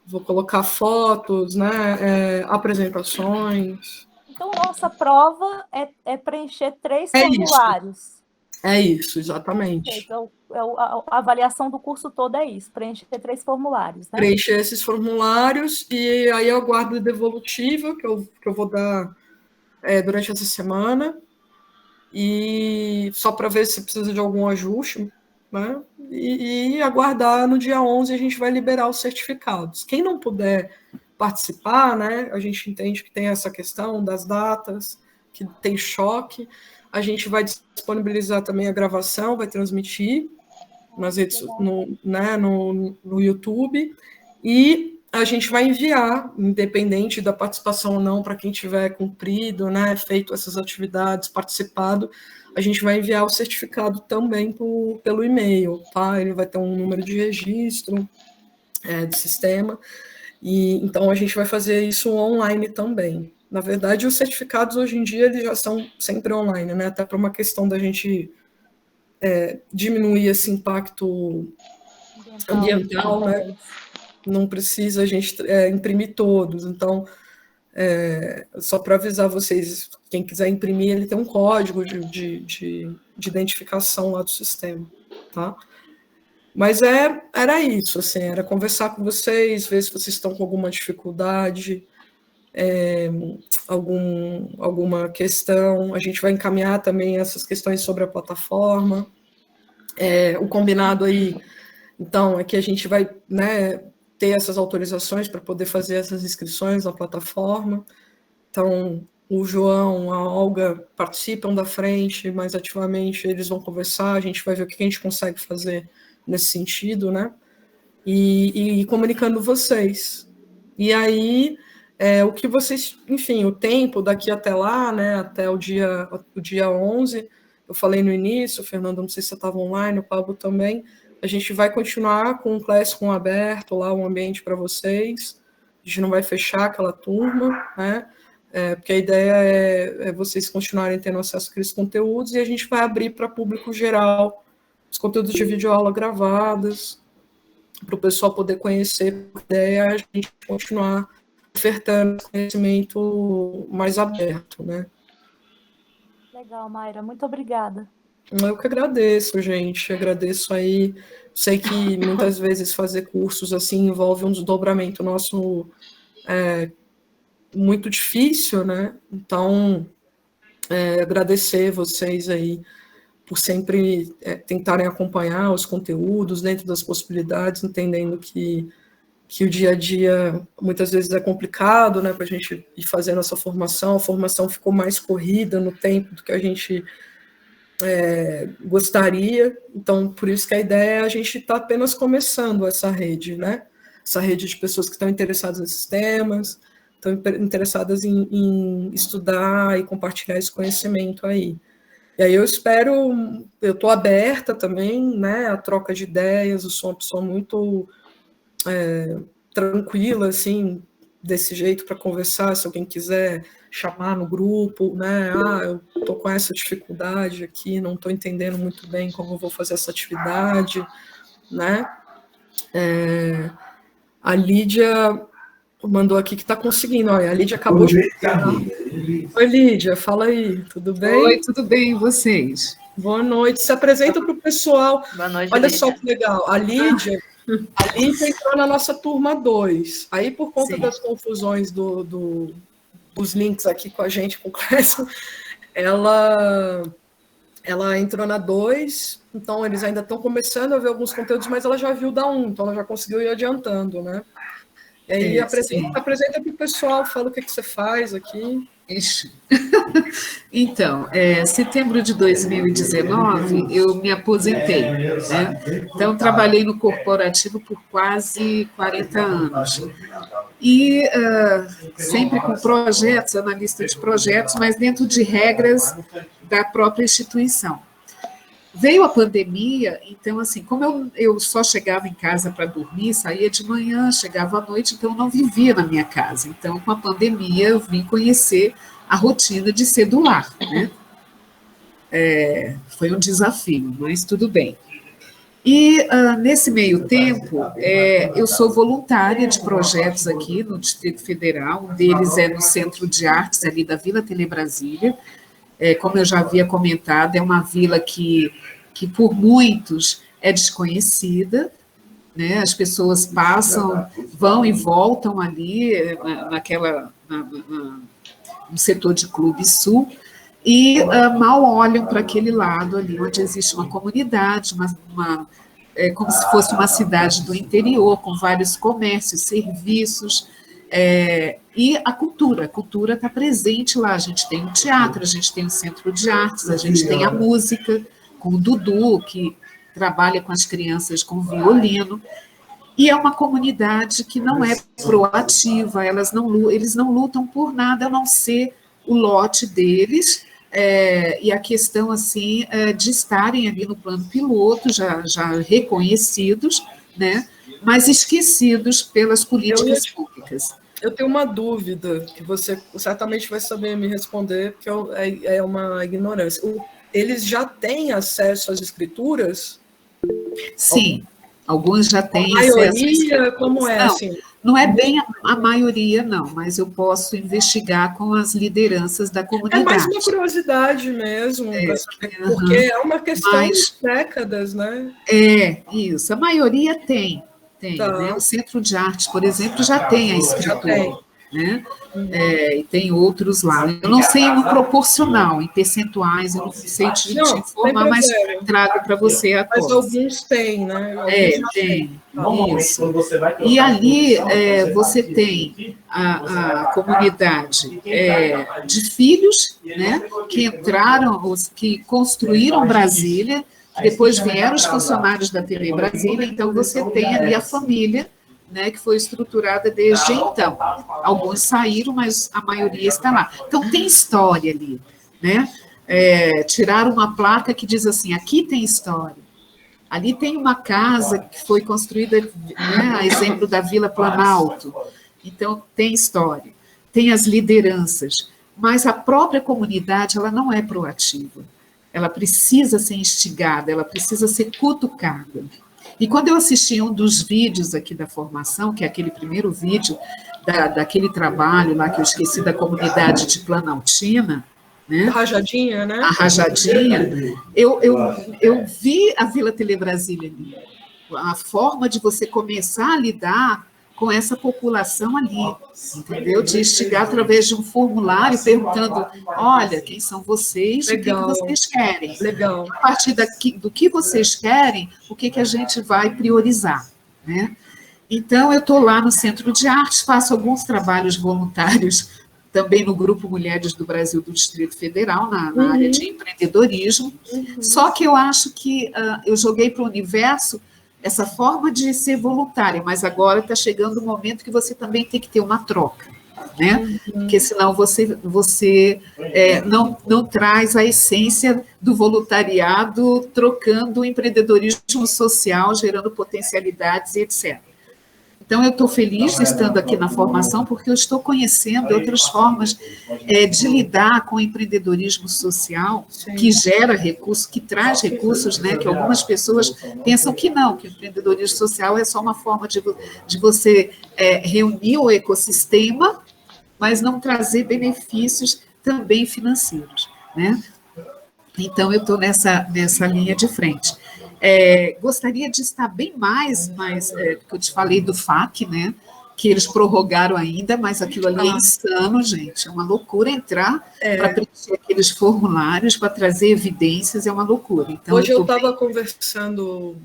Vou colocar fotos, né? Apresentações. Então, nossa prova é preencher 3 formulários. É isso, exatamente. Então, a avaliação do curso todo é isso, preencher 3 formulários, né? Preencher esses formulários e aí eu aguardo a devolutiva, que eu vou dar durante essa semana, e só para ver se precisa de algum ajuste, né? E aguardar no dia 11 a gente vai liberar os certificados. Quem não puder participar, né? A gente entende que tem essa questão das datas, que tem choque. A gente vai disponibilizar também a gravação, vai transmitir nas redes, no YouTube, e a gente vai enviar, independente da participação ou não, para quem tiver cumprido, né, feito essas atividades, participado, a gente vai enviar o certificado também pelo e-mail, tá? Ele vai ter um número de registro do sistema, e então a gente vai fazer isso online também. Na verdade, os certificados hoje em dia eles já são sempre online, né? Até para uma questão da gente diminuir esse impacto ambiental, né? Não precisa a gente imprimir todos. Então, Só para avisar vocês, quem quiser imprimir, ele tem um código de identificação lá do sistema, tá? Mas era isso, assim, era conversar com vocês, ver se vocês estão com alguma dificuldade, alguma questão. A gente vai encaminhar também essas questões sobre a plataforma. O combinado aí, então, é que a gente vai, né, ter essas autorizações para poder fazer essas inscrições na plataforma. Então, o João, a Olga participam da frente mais ativamente, eles vão conversar, a gente vai ver o que a gente consegue fazer nesse sentido, né? E comunicando vocês. E aí, o que vocês, enfim, o tempo daqui até lá, né, até o dia 11, eu falei no início, Fernando, não sei se você estava online, o Pablo também, a gente vai continuar com o Classroom aberto, lá um ambiente para vocês, a gente não vai fechar aquela turma, né, porque a ideia é vocês continuarem tendo acesso àqueles conteúdos e a gente vai abrir para público geral os conteúdos de videoaula gravadas, para o pessoal poder conhecer. A ideia é a gente continuar ofertando conhecimento mais aberto, né? Legal, Mayra, muito obrigada. Eu que agradeço, gente, agradeço aí. Sei que muitas vezes fazer cursos assim envolve um desdobramento nosso muito difícil, né? Então, agradecer vocês aí por sempre tentarem acompanhar os conteúdos dentro das possibilidades, entendendo que o dia a dia muitas vezes é complicado, né, para a gente ir fazendo essa formação. A formação ficou mais corrida no tempo do que a gente gostaria, então por isso que a ideia é a gente estar apenas começando essa rede, né? Essa rede de pessoas que estão interessadas nesses temas, estão interessadas em estudar e compartilhar esse conhecimento aí. E aí eu estou aberta também, né, a troca de ideias, eu sou uma pessoa muito tranquila, assim, desse jeito para conversar, se alguém quiser chamar no grupo, né, eu estou com essa dificuldade aqui, não estou entendendo muito bem como eu vou fazer essa atividade, né. A Lídia mandou aqui que está conseguindo, olha, a Lídia acabou de... Oi, Lídia, fala aí, tudo bem? Oi, tudo bem, e vocês? Boa noite, se apresenta para o pessoal. Boa noite, olha Lídia. Só que legal, a Lídia entrou na nossa turma 2, aí por conta das confusões dos links aqui com a gente, com o Clécio, ela entrou na 2, então eles ainda estão começando a ver alguns conteúdos, mas ela já viu da 1, então ela já conseguiu ir adiantando, né? E aí apresenta para o pessoal, fala o que você faz aqui. Então, setembro de 2019, eu me aposentei, né? Então, trabalhei no corporativo por quase 40 anos. E sempre com projetos, analista de projetos, mas dentro de regras da própria instituição. Veio a pandemia, então, assim, como eu só chegava em casa para dormir, saía de manhã, chegava à noite, então eu não vivia na minha casa. Então, com a pandemia, eu vim conhecer a rotina de ser do lar, né? Foi um desafio, mas tudo bem. E, nesse meio tempo, eu sou voluntária de projetos aqui no Distrito Federal, um deles é no Centro de Artes, ali da Vila Telebrasília. Como eu já havia comentado, é uma vila que por muitos é desconhecida, né? As pessoas passam, vão e voltam ali, no setor de Clube Sul, e mal olham para aquele lado ali, onde existe uma comunidade, como se fosse uma cidade do interior, com vários comércios, serviços, e a cultura está presente lá. A gente tem o teatro, a gente tem o centro de artes, a gente tem a música, com o Dudu, que trabalha com as crianças com violino, e é uma comunidade que não é proativa, eles não lutam por nada a não ser o lote deles, e a questão assim, de estarem ali no plano piloto, já reconhecidos, né, mas esquecidos pelas políticas públicas. Eu tenho uma dúvida, que você certamente vai saber me responder, porque é uma ignorância. Eles já têm acesso às escrituras? Sim, Alguns já têm a maioria, como é, não, assim? Não é bem a maioria, não, mas eu posso investigar com as lideranças da comunidade. É mais uma curiosidade mesmo, para saber, porque é uma questão de décadas, né? Isso. A maioria tem, Tá. né? O Centro de Artes, por exemplo, já tem a escritura, né? E tem outros lá. Eu não sei no proporcional, em percentuais, eu não sei te informar, mas trago para você a Mas alguns têm, né? Tem. Isso. E ali você tem a comunidade de filhos, né, que entraram, os que construíram Brasília, depois vieram os funcionários da TV Brasília, então você tem ali a família, né, que foi estruturada desde então. Alguns saíram, mas a maioria está lá. Então, tem história ali, né? Tiraram uma placa que diz assim, aqui tem história. Ali tem uma casa que foi construída, né, a exemplo da Vila Planalto. Então, tem história. Tem as lideranças. Mas a própria comunidade, ela não é proativa. Ela precisa ser instigada, ela precisa ser cutucada. E quando eu assisti um dos vídeos aqui da formação, que é aquele primeiro vídeo daquele trabalho lá que eu esqueci da comunidade de Planaltina, né? A Rajadinha, né? A Rajadinha, eu vi a Vila Telebrasília ali, a forma de você começar a lidar com essa população ali, entendeu? De instigar através de um formulário, perguntando, olha, quem são vocês e o que vocês querem. Legal. A partir do que vocês querem, o que a gente vai priorizar, né? Então, eu estou lá no Centro de Artes, faço alguns trabalhos voluntários também no Grupo Mulheres do Brasil do Distrito Federal, na área de empreendedorismo, só que eu acho que eu joguei para o universo essa forma de ser voluntária, mas agora está chegando o momento que você também tem que ter uma troca, né? Porque senão você não traz a essência do voluntariado, trocando o empreendedorismo social, gerando potencialidades e etc. Então, eu estou feliz estando aqui na formação, porque eu estou conhecendo outras formas de lidar com o empreendedorismo social, que gera recursos, que traz recursos, né? Que algumas pessoas pensam que não, que o empreendedorismo social é só uma forma de você reunir o ecossistema, mas não trazer benefícios também financeiros, né? Então, eu estou nessa linha de frente. Gostaria de estar bem mais, porque eu te falei do FAC, né, que eles prorrogaram ainda, mas aquilo ali é insano, gente, é uma loucura entrar para preencher aqueles formulários, para trazer evidências, é uma loucura. Então, hoje eu estava conversando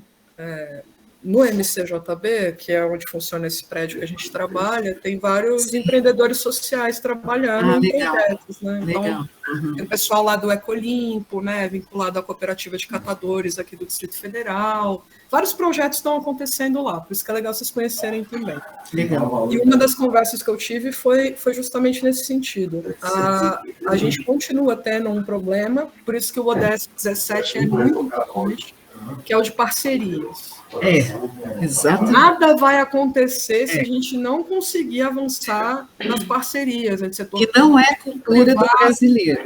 no MCJB, que é onde funciona esse prédio que a gente trabalha, tem vários empreendedores sociais trabalhando em projetos, né? Então, tem o pessoal lá do Ecolimpo, né, vinculado à cooperativa de catadores aqui do Distrito Federal. Vários projetos estão acontecendo lá, por isso que é legal vocês conhecerem também. Legal. E uma das conversas que eu tive foi justamente nesse sentido. A gente continua tendo um problema, por isso que o ODS 17 é muito importante, que é o de parcerias. Exato. Nada vai acontecer se a gente não conseguir avançar nas parcerias. E não é cultura do brasileiro.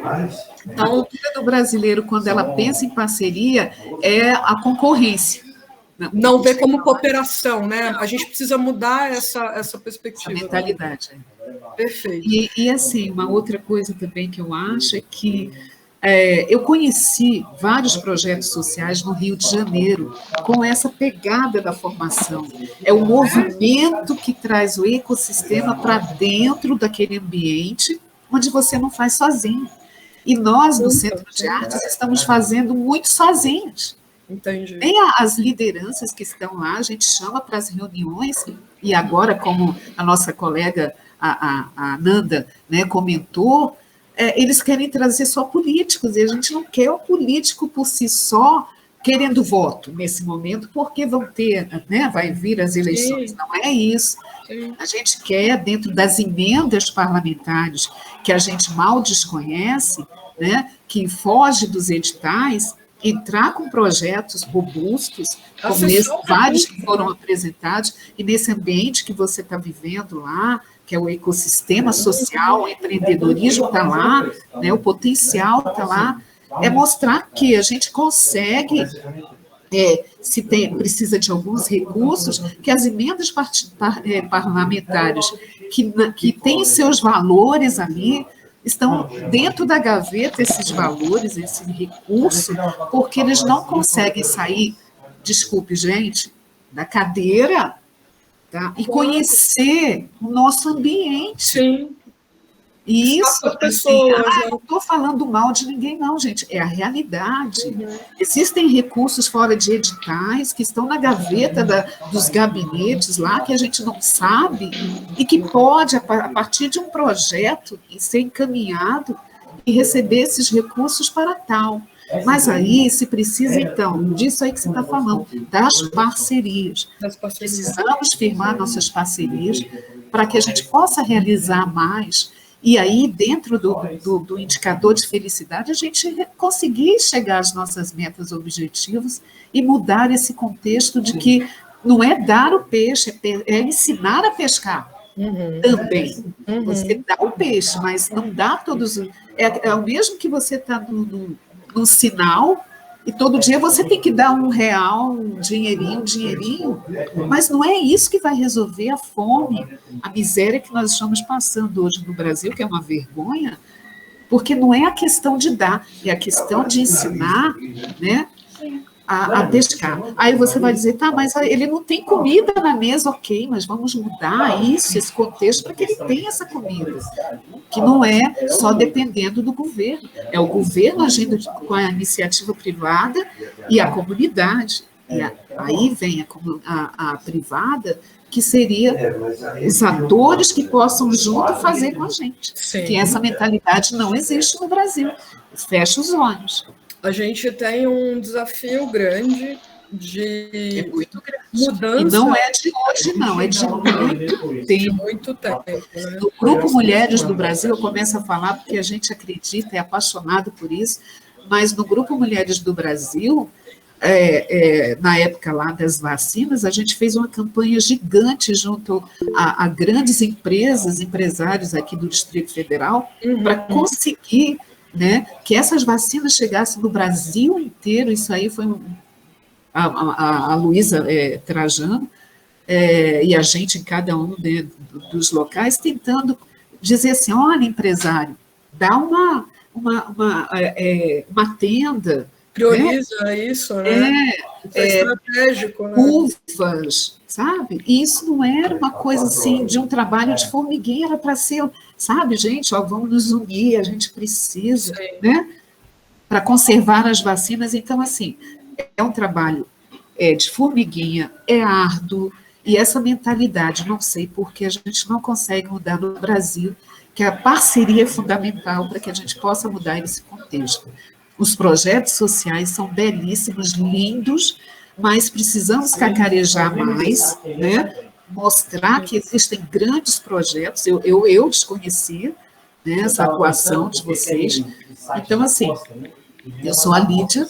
Então, a cultura do brasileiro, quando ela pensa em parceria, é a concorrência. Não vê como cooperação, né? A gente precisa mudar essa perspectiva. A mentalidade. Perfeito. E, assim, uma outra coisa também que eu acho é que eu conheci vários projetos sociais no Rio de Janeiro com essa pegada da formação. É o movimento que traz o ecossistema para dentro daquele ambiente onde você não faz sozinho. E nós, no Centro de Artes, estamos fazendo muito sozinhos. Entendi. Nem as lideranças que estão lá, a gente chama para as reuniões, e agora, como a nossa colega, a Nanda, né, comentou, eles querem trazer só políticos, e a gente não quer o político por si só querendo voto nesse momento, porque vão ter, né, vai vir as eleições. Sim. Não é isso. Sim. A gente quer, dentro das emendas parlamentares, que a gente mal desconhece, né, que foge dos editais, entrar com projetos robustos, como vários que foram apresentados, e nesse ambiente que você está vivendo lá, que é o ecossistema social, o empreendedorismo está lá, né, o potencial está lá, é mostrar que a gente consegue precisa de alguns recursos, que as emendas parlamentares que têm seus valores ali, estão dentro da gaveta esses valores, esse recurso, porque eles não conseguem sair, desculpe, gente, da cadeira, tá? E conhecer o nosso ambiente. Sim. E isso, as pessoas, assim, não estou falando mal de ninguém, não, gente, é a realidade. Existem recursos fora de editais que estão na gaveta dos gabinetes lá, que a gente não sabe, e que pode, a partir de um projeto, ser encaminhado e receber esses recursos para tal. Mas aí se precisa, então, disso aí que você está falando, das parcerias. Precisamos firmar nossas parcerias para que a gente possa realizar mais. E aí, dentro do indicador de felicidade, a gente conseguir chegar às nossas metas, objetivos e mudar esse contexto de que não é dar o peixe, é ensinar a pescar também. Você dá o peixe, mas não dá todos... É o mesmo que você está num sinal e todo dia você tem que dar R$1, um dinheirinho, mas não é isso que vai resolver a fome, a miséria que nós estamos passando hoje no Brasil, que é uma vergonha, porque não é a questão de dar, é a questão de ensinar, né, a pescar. Aí você vai dizer, tá, mas ele não tem comida na mesa, ok, mas vamos mudar isso, esse contexto, para que ele tenha essa comida, que não é só dependendo do governo, é o governo agindo com a iniciativa privada e a comunidade. E aí vem a privada, que seria os atores que possam junto fazer com a gente. Sim. Que essa mentalidade não existe no Brasil. Fecha os olhos. A gente tem um desafio grande de mudança. E não é de hoje, não, é de muito tempo. Muito tempo, né? No Grupo Mulheres do Brasil, eu começo a falar porque a gente acredita, é apaixonado por isso, mas no Grupo Mulheres do Brasil, na época lá das vacinas, a gente fez uma campanha gigante junto a grandes empresas, empresários aqui do Distrito Federal, para conseguir, né, que essas vacinas chegassem no Brasil inteiro. Isso aí foi a Luísa Trajano e a gente em cada um dos locais tentando dizer assim, olha, empresário, dá uma tenda, prioriza, né? Isso, né? É estratégico, né? Uvas, sabe? E isso não era uma coisa assim de um trabalho de formiguinha, era para ser, sabe, gente, ó, vamos nos unir, a gente precisa, né? Para conservar as vacinas. Então, assim, é um trabalho de formiguinha, é árduo, e essa mentalidade, não sei por que a gente não consegue mudar no Brasil, que a parceria é fundamental para que a gente possa mudar esse contexto. Os projetos sociais são belíssimos, lindos, mas precisamos cacarejar mais, né? Mostrar que existem grandes projetos. Eu desconhecia, né, essa atuação de vocês. Então, assim, eu sou a Lídia,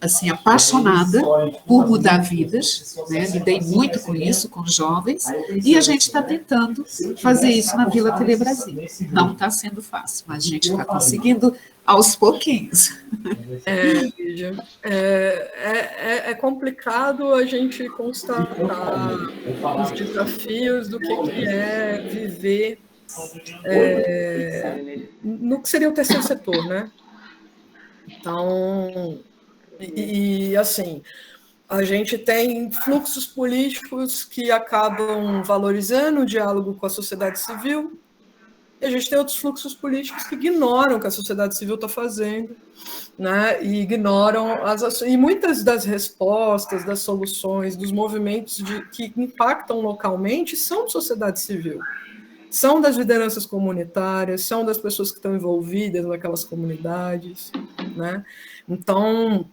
assim, apaixonada por mudar vidas, né? Lidei muito com isso, com jovens, e a gente está tentando fazer isso na Vila Tele Brasil. Não está sendo fácil, mas a gente está conseguindo aos pouquinhos. É complicado a gente constatar os desafios do que é viver no que seria o terceiro setor, né? Então, assim, a gente tem fluxos políticos que acabam valorizando o diálogo com a sociedade civil, e a gente tem outros fluxos políticos que ignoram o que a sociedade civil está fazendo, né? E ignoram as ações. E muitas das respostas, das soluções, dos movimentos que impactam localmente são de sociedade civil. São das lideranças comunitárias, são das pessoas que estão envolvidas naquelas comunidades, né? Então,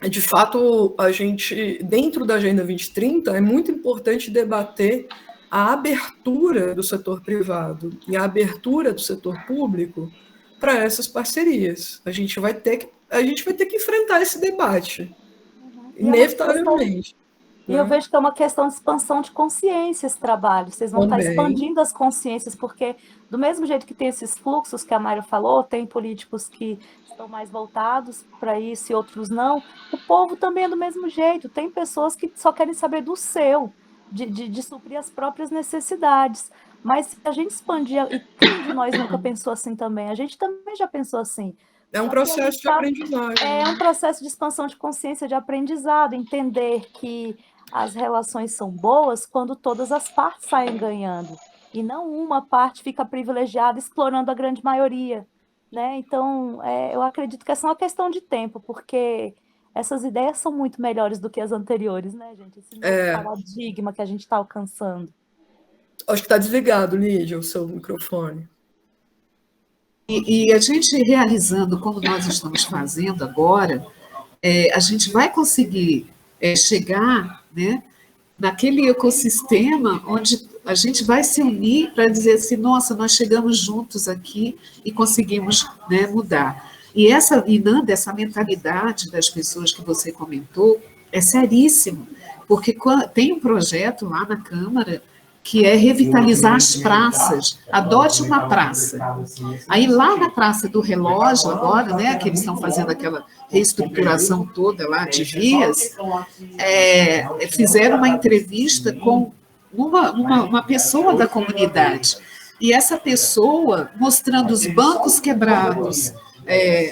de fato, a gente, dentro da Agenda 2030, é muito importante debater a abertura do setor privado e a abertura do setor público para essas parcerias. A gente vai ter que enfrentar esse debate, inevitavelmente. E eu vejo que é uma questão de expansão de consciência esse trabalho. Vocês vão estar expandindo as consciências, porque do mesmo jeito que tem esses fluxos que a Mayra falou, tem políticos que estão mais voltados para isso e outros não. O povo também é do mesmo jeito. Tem pessoas que só querem saber do seu, de suprir as próprias necessidades. Mas se a gente expandir, e quem de nós nunca pensou assim também? A gente também já pensou assim. É um processo de aprendizagem. É um processo de expansão de consciência, de aprendizado, entender que as relações são boas quando todas as partes saem ganhando, e não uma parte fica privilegiada explorando a grande maioria, né? Então, eu acredito que essa é uma questão de tempo, porque essas ideias são muito melhores do que as anteriores, né, gente? Esse novo paradigma que a gente está alcançando. Acho que está desligado, Lídia, o seu microfone. E a gente realizando como nós estamos fazendo agora, a gente vai conseguir chegar, né, naquele ecossistema onde a gente vai se unir para dizer assim, nossa, nós chegamos juntos aqui e conseguimos, né, mudar. E Nanda, essa mentalidade das pessoas que você comentou é seríssimo, porque tem um projeto lá na Câmara que é revitalizar as praças. Adote uma praça. Aí lá na Praça do Relógio, agora, né, que eles estão fazendo aquela reestruturação toda lá de vias, fizeram uma entrevista com uma pessoa da comunidade. E essa pessoa mostrando os bancos quebrados,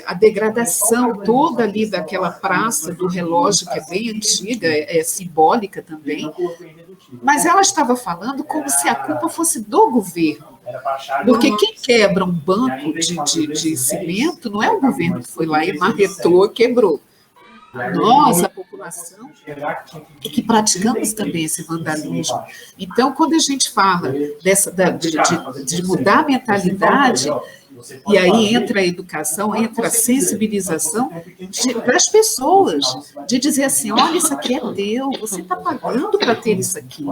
a degradação toda ali daquela Praça do Relógio, que é bem antiga, é simbólica também, mas ela estava falando como se a culpa fosse do governo, porque quem quebra um banco de cimento não é o governo que foi lá e marretou, quebrou. Nós, a população, que praticamos também esse vandalismo. Então, quando a gente fala de mudar a mentalidade, e aí entra a educação, entra a sensibilização para as pessoas, de dizer assim, olha, isso aqui é teu, você está pagando para ter isso aqui.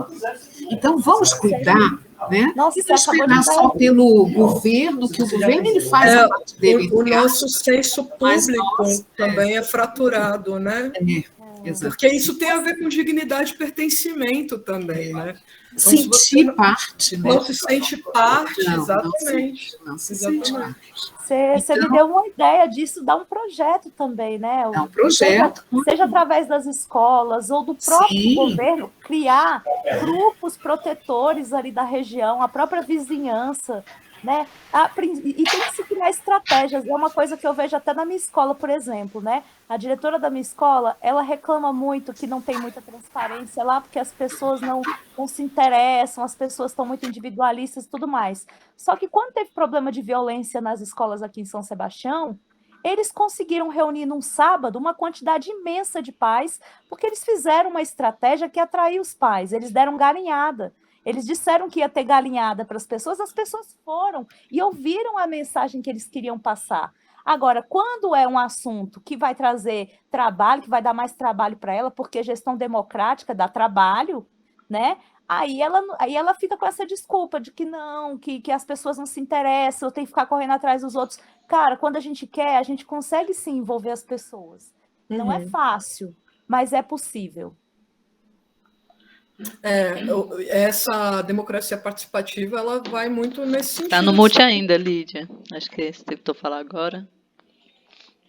Então, vamos cuidar, né? Nossa, e não esperar só pelo governo, que o governo ele faz a parte dele. O nosso senso público também é fraturado, né? Porque isso tem a ver com dignidade e pertencimento também, né? Então, sentir parte, né? Não se sente parte, exatamente. Não se sente parte. Você me deu uma ideia disso, dá um projeto também, né? É um projeto. Seja através das escolas ou do próprio governo, criar grupos protetores ali da região, a própria vizinhança, né? E tem que se criar estratégias. É uma coisa que eu vejo até na minha escola, por exemplo, né? A diretora da minha escola, ela reclama muito que não tem muita transparência lá, porque as pessoas não se interessam, as pessoas estão muito individualistas e tudo mais. Só que quando teve problema de violência nas escolas aqui em São Sebastião, eles conseguiram reunir num sábado uma quantidade imensa de pais, porque eles fizeram uma estratégia que atraiu os pais, eles deram galinhada. Eles disseram que ia ter galinhada para as pessoas foram e ouviram a mensagem que eles queriam passar. Agora, quando é um assunto que vai trazer trabalho, que vai dar mais trabalho para ela, porque gestão democrática dá trabalho, né? Aí ela fica com essa desculpa de que não, que as pessoas não se interessam, eu tenho que ficar correndo atrás dos outros. Cara, quando a gente quer, a gente consegue sim envolver as pessoas. Não é fácil, mas é possível. Essa democracia participativa, ela vai muito nesse sentido. Tá no mute ainda, Lídia. Acho que você tentou falar agora.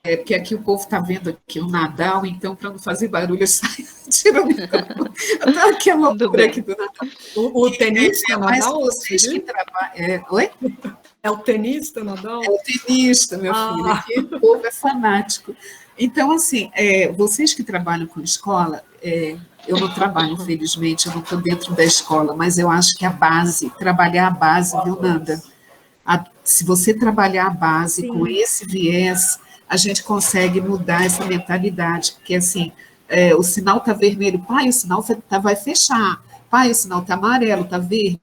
Porque aqui o povo está vendo aqui o Nadal, então, para não fazer barulho, eu saio tirando. Tá aqui a loucura aqui do Nadal. O tenista Nadal? Mas vocês que trabalham... Oi? É o tenista Nadal? É o tenista, meu filho. Aqui o povo é fanático. Então, assim, vocês que trabalham com escola... eu não trabalho, infelizmente, eu não estou dentro da escola, mas eu acho que trabalhar a base, viu, Nanda? Se você trabalhar a base com esse viés, a gente consegue mudar essa mentalidade, porque assim, o sinal está vermelho, pai, o sinal vai fechar, pai, o sinal está amarelo, está verde,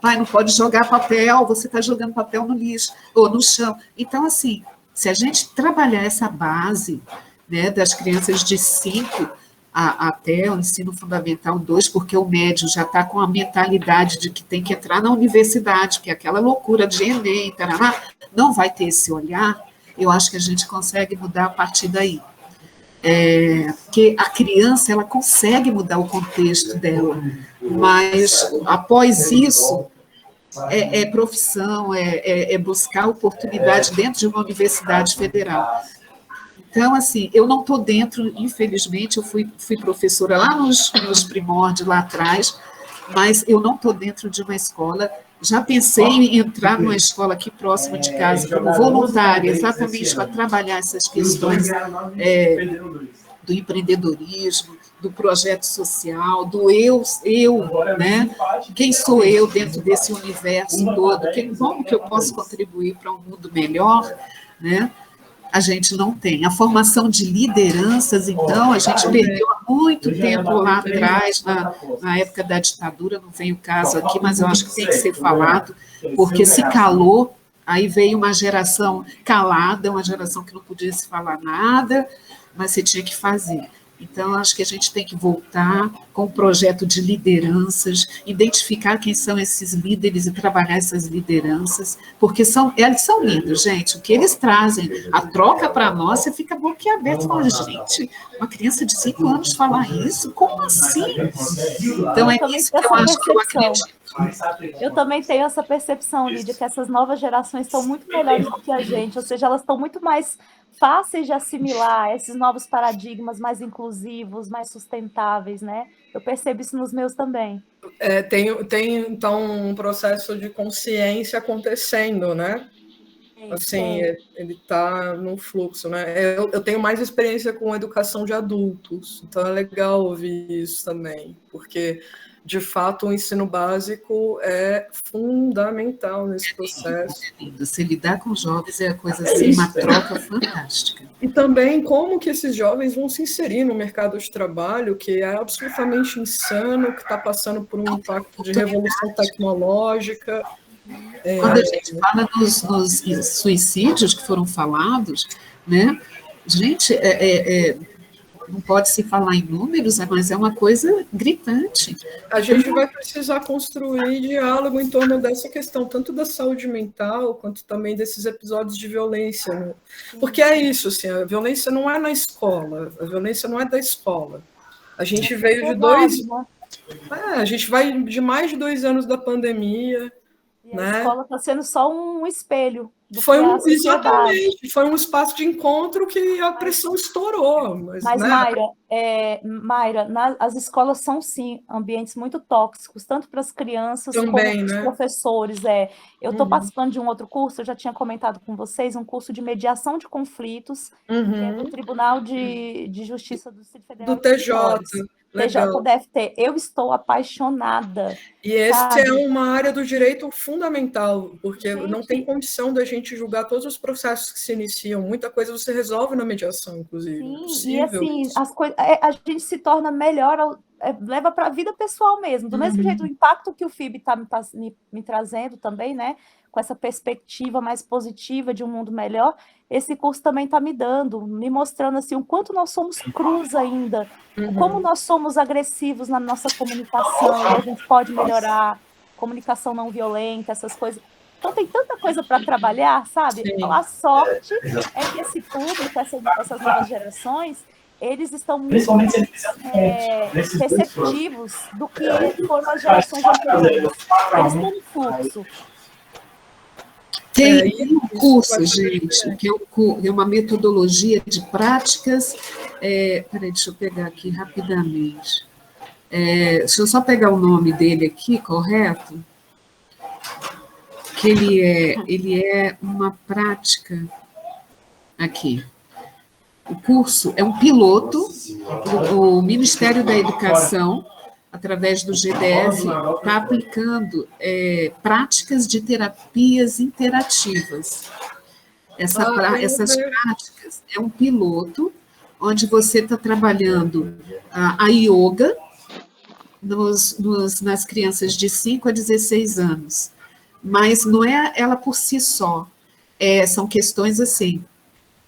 pai, não pode jogar papel, você está jogando papel no lixo, ou no chão. Então, assim, se a gente trabalhar essa base, né, das crianças de 5 até o ensino fundamental 2, porque o médio já está com a mentalidade de que tem que entrar na universidade, que é aquela loucura de Enem, tarará, não vai ter esse olhar, eu acho que a gente consegue mudar a partir daí. que a criança ela consegue mudar o contexto dela, mas após isso profissão, buscar oportunidade dentro de uma universidade federal. Então, assim, eu não estou dentro, infelizmente, eu fui professora lá nos primórdios, lá atrás, mas eu não estou dentro de uma escola. Já pensei em entrar numa escola aqui próxima de casa, como voluntária, exatamente para trabalhar essas questões do empreendedorismo, do projeto social, do eu, né? Quem sou eu dentro desse universo todo? Como que eu posso contribuir para um mundo melhor, né? A gente não tem. A formação de lideranças, então, a gente perdeu há muito tempo lá atrás, na época da ditadura, não vem o caso aqui, mas eu acho que tem que ser falado, porque se calou, aí veio uma geração calada, uma geração que não podia se falar nada, mas você tinha que fazer. Então, acho que a gente tem que voltar com um projeto de lideranças, identificar quem são esses líderes e trabalhar essas lideranças, porque eles são lindos, gente. O que eles trazem, a troca para nós, você fica boquiaberto e fala, gente, uma criança de 5 anos falar isso? Como assim? Então, é isso que eu acho que eu acredito. Eu também tenho essa percepção, Lídia, que essas novas gerações estão muito melhores do que a gente, ou seja, elas estão muito mais fáceis de assimilar esses novos paradigmas mais inclusivos, mais sustentáveis, né? Eu percebo isso nos meus também. Tem então, um processo de consciência acontecendo, né? Assim, ele está no fluxo, né? Eu tenho mais experiência com educação de adultos, então é legal ouvir isso também, porque de fato, o ensino básico é fundamental nesse processo. Se lidar com jovens é coisa assim, uma troca fantástica. E também como que esses jovens vão se inserir no mercado de trabalho, que é absolutamente insano, que está passando por um impacto de revolução tecnológica. Quando a gente fala nos suicídios que foram falados, né? Gente, não pode se falar em números, mas é uma coisa gritante. A gente vai precisar construir diálogo em torno dessa questão, tanto da saúde mental, quanto também desses episódios de violência. Né? Porque é isso, assim, a violência não é na escola, a violência não é da escola. A gente veio de a gente vai de mais de 2 anos da pandemia. E a escola está sendo só um espelho. Exatamente, foi um espaço de encontro que a pressão estourou. Mas né? Mayra, as escolas são, sim, ambientes muito tóxicos, tanto para as crianças também, como para os professores. Eu estou participando de um outro curso, eu já tinha comentado com vocês, um curso de mediação de conflitos, que é do Tribunal de Justiça do Distrito Federal. Do TJ. TJDFT, eu estou apaixonada. E esse é uma área do direito fundamental, porque não tem condição da gente julgar todos os processos que se iniciam, muita coisa você resolve na mediação, inclusive. Sim, e assim, a gente se torna melhor, leva para a vida pessoal mesmo, do mesmo jeito, o impacto que o FIB está me trazendo também, né, com essa perspectiva mais positiva de um mundo melhor, esse curso também está me mostrando assim, o quanto nós somos crus ainda, como nós somos agressivos na nossa comunicação, a gente pode melhorar, comunicação não violenta, essas coisas. Então tem tanta coisa para trabalhar, sabe? Sim. A sorte é que esse público, essas novas gerações, eles estão muito receptivos do que foram as gerações anteriores. Eles estão no fluxo. Tem um curso, gente, que é uma metodologia de práticas. Peraí, deixa eu pegar aqui rapidamente. Deixa eu só pegar o nome dele aqui, correto? Que ele é uma prática. Aqui. O curso é um piloto, o Ministério da Educação, através do GDF, está aplicando práticas de terapias interativas. Essas práticas é um piloto onde você está trabalhando a yoga nas crianças de 5 a 16 anos, mas não é ela por si só, são questões assim,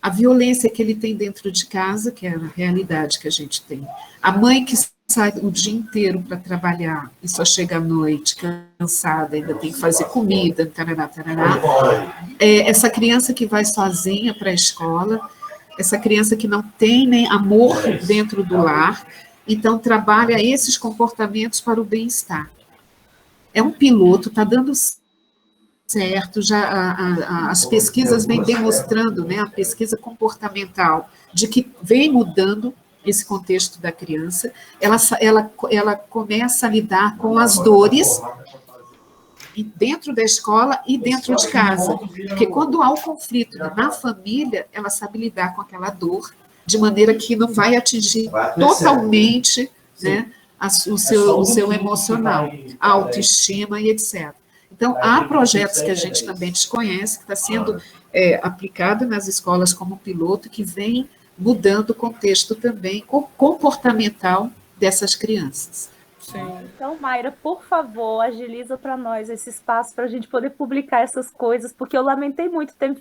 a violência que ele tem dentro de casa, que é a realidade que a gente tem, a mãe que sai o dia inteiro para trabalhar e só chega à noite cansada, ainda tem que fazer comida, tarará, tarará. Essa criança que vai sozinha para a escola, essa criança que não tem nem amor dentro do lar, então trabalha esses comportamentos para o bem-estar. É um piloto, está dando certo, já as pesquisas vêm demonstrando, né, a pesquisa comportamental, de que vem mudando esse contexto da criança, ela começa a lidar com as dores dentro da escola e dentro de casa, porque quando há o conflito na família, ela sabe lidar com aquela dor, de maneira que não vai atingir totalmente, né, o seu emocional, a autoestima e etc. Então, há projetos que a gente também desconhece, que está sendo aplicado nas escolas como piloto, que vem mudando o contexto também comportamental dessas crianças. Sim. Então, Mayra, por favor, agiliza para nós esse espaço para a gente poder publicar essas coisas, porque eu lamentei muito ter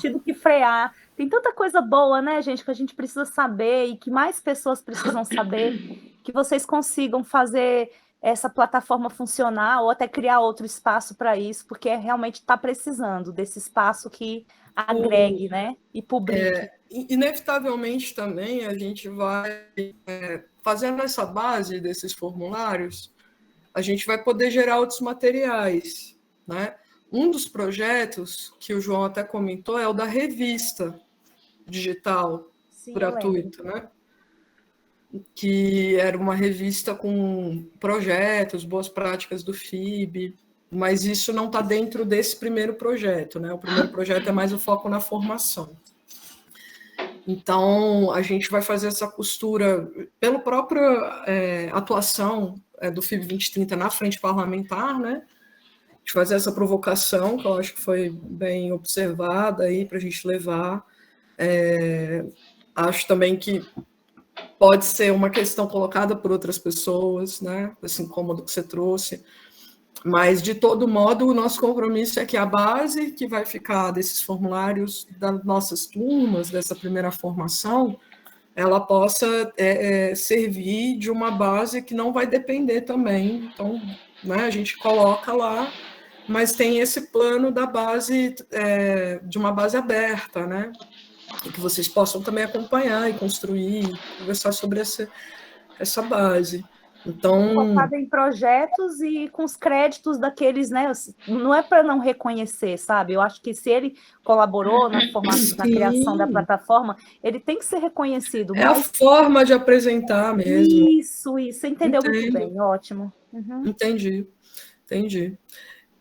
tido que frear. Tem tanta coisa boa, né, gente, que a gente precisa saber e que mais pessoas precisam saber, que vocês consigam fazer essa plataforma funcionar ou até criar outro espaço para isso, porque realmente está precisando desse espaço que agregue, né, e publique. Inevitavelmente também a gente vai, fazendo essa base desses formulários, a gente vai poder gerar outros materiais, né? Um dos projetos que o João até comentou é o da revista digital. Sim, gratuita, né? Que era uma revista com projetos, boas práticas do FIB, mas isso não está dentro desse primeiro projeto, né? O primeiro projeto é mais o foco na formação. Então, a gente vai fazer essa costura pela própria atuação do FIB 2030 na frente parlamentar, né? De fazer essa provocação, que eu acho que foi bem observada aí para a gente levar. Acho também que pode ser uma questão colocada por outras pessoas, né? Esse incômodo que você trouxe. Mas, de todo modo, o nosso compromisso é que a base que vai ficar desses formulários das nossas turmas, dessa primeira formação, ela possa servir de uma base que não vai depender também. Então, né, a gente coloca lá, mas tem esse plano da base, de uma base aberta, né? E que vocês possam também acompanhar e construir, conversar sobre essa base. Então, focado em projetos e com os créditos daqueles, né? Não é para não reconhecer, sabe? Eu acho que se ele colaborou na criação da plataforma, ele tem que ser reconhecido. É a forma de apresentar mesmo. Isso, você entendeu muito bem, ótimo. Uhum. Entendi.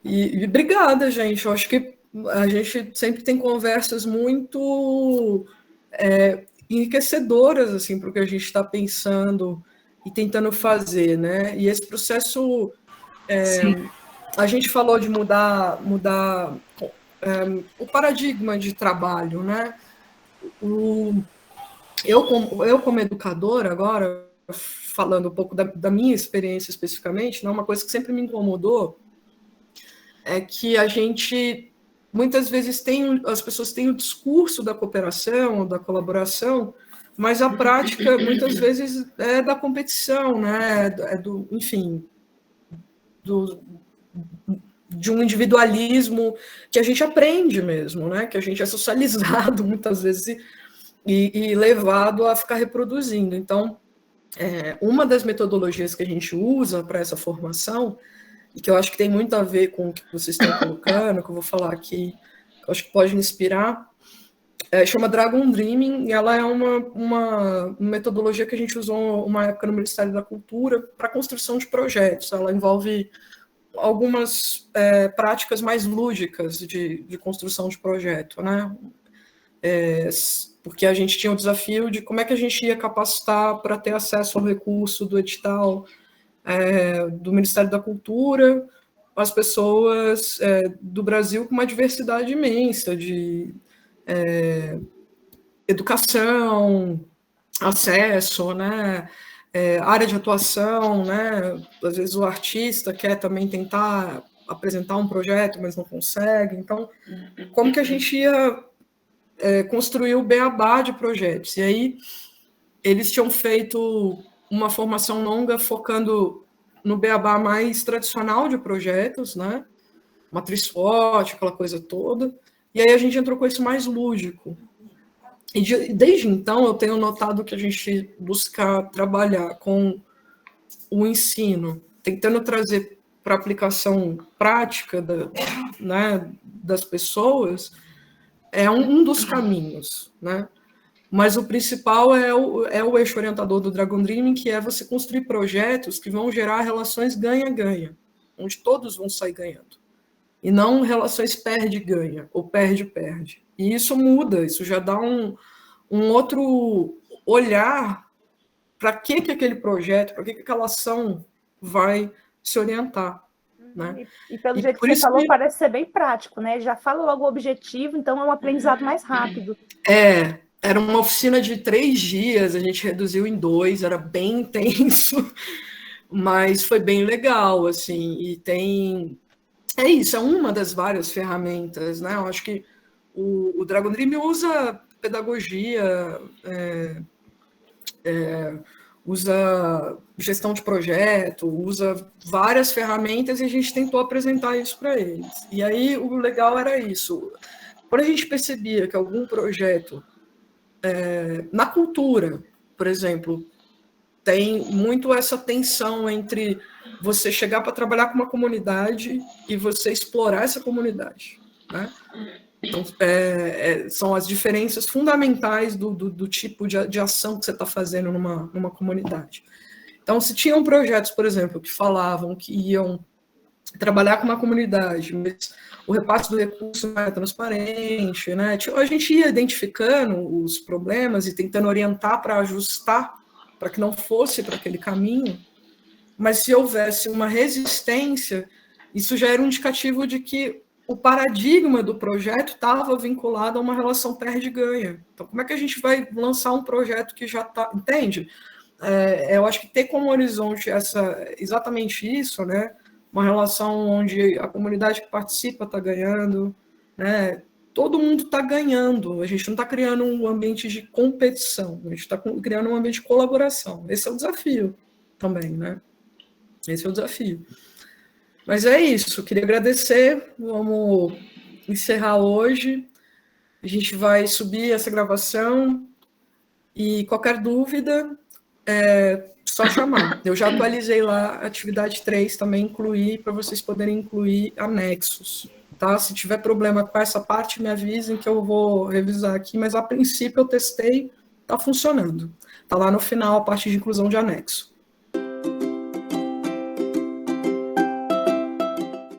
E obrigada, gente. Eu acho que a gente sempre tem conversas muito enriquecedoras assim, para o que a gente está pensando e tentando fazer, né? E esse processo, a gente falou de mudar o paradigma de trabalho, né? Eu como educadora, agora, falando um pouco da minha experiência especificamente, né, uma coisa que sempre me incomodou é que a gente, muitas vezes, as pessoas têm o discurso da cooperação, da colaboração, mas a prática, muitas vezes, é da competição, né? Enfim, de um individualismo que a gente aprende mesmo, né? Que a gente é socializado, muitas vezes, e levado a ficar reproduzindo. Então, uma das metodologias que a gente usa para essa formação, e que eu acho que tem muito a ver com o que vocês estão colocando, que eu vou falar aqui, que eu acho que pode inspirar, chama Dragon Dreaming, e ela é uma metodologia que a gente usou uma época no Ministério da Cultura para construção de projetos. Ela envolve algumas práticas mais lúdicas de construção de projeto, né? Porque a gente tinha o desafio de como é que a gente ia capacitar para ter acesso ao recurso do edital do Ministério da Cultura, as pessoas do Brasil com uma diversidade imensa de educação, acesso, né, área de atuação, né, às vezes o artista quer também tentar apresentar um projeto, mas não consegue. Então, como que a gente ia construir o beabá de projetos? E aí, eles tinham feito uma formação longa focando no beabá mais tradicional de projetos, né? Matriz SWOT, aquela coisa toda. E aí a gente entrou com esse mais lúdico. E desde então eu tenho notado que a gente busca trabalhar com o ensino, tentando trazer para a aplicação prática né, das pessoas, é um dos caminhos, né? Mas o principal é o eixo orientador do Dragon Dreaming, que é você construir projetos que vão gerar relações ganha-ganha, onde todos vão sair ganhando. E não relações perde-ganha, ou perde-perde. E isso muda, isso já dá um outro olhar para que aquele projeto, para que aquela ação vai se orientar. Né? E pelo jeito que você falou, parece ser bem prático, né? Já fala logo o objetivo, então é um aprendizado mais rápido. Era uma oficina de 3 dias, a gente reduziu em 2, era bem intenso, mas foi bem legal, assim, e tem... É isso, é uma das várias ferramentas, né? Eu acho que o Dragon Dream usa pedagogia, usa gestão de projeto, usa várias ferramentas e a gente tentou apresentar isso para eles. E aí o legal era isso. Quando a gente percebia que algum projeto, na cultura, por exemplo, tem muito essa tensão entre você chegar para trabalhar com uma comunidade e você explorar essa comunidade, né? Então, são as diferenças fundamentais do tipo de ação que você está fazendo numa comunidade. Então, se tinham projetos, por exemplo, que falavam que iam trabalhar com uma comunidade, mas o repasse do recurso não era transparente, né? A gente ia identificando os problemas e tentando orientar para ajustar, para que não fosse para aquele caminho, mas se houvesse uma resistência, isso já era um indicativo de que o paradigma do projeto estava vinculado a uma relação perde-ganha. Então, como é que a gente vai lançar um projeto que já está... Entende? Eu acho que ter como horizonte exatamente isso, né? Uma relação onde a comunidade que participa está ganhando, né? Todo mundo está ganhando. A gente não está criando um ambiente de competição, a gente está criando um ambiente de colaboração. Esse é o desafio também, né? Esse é o desafio. Mas é isso, queria agradecer, vamos encerrar hoje, a gente vai subir essa gravação e qualquer dúvida é só chamar. Eu já atualizei lá a atividade 3, também incluí, para vocês poderem incluir anexos, tá? Se tiver problema com essa parte, me avisem que eu vou revisar aqui, mas a princípio eu testei, está funcionando. Está lá no final a parte de inclusão de anexo.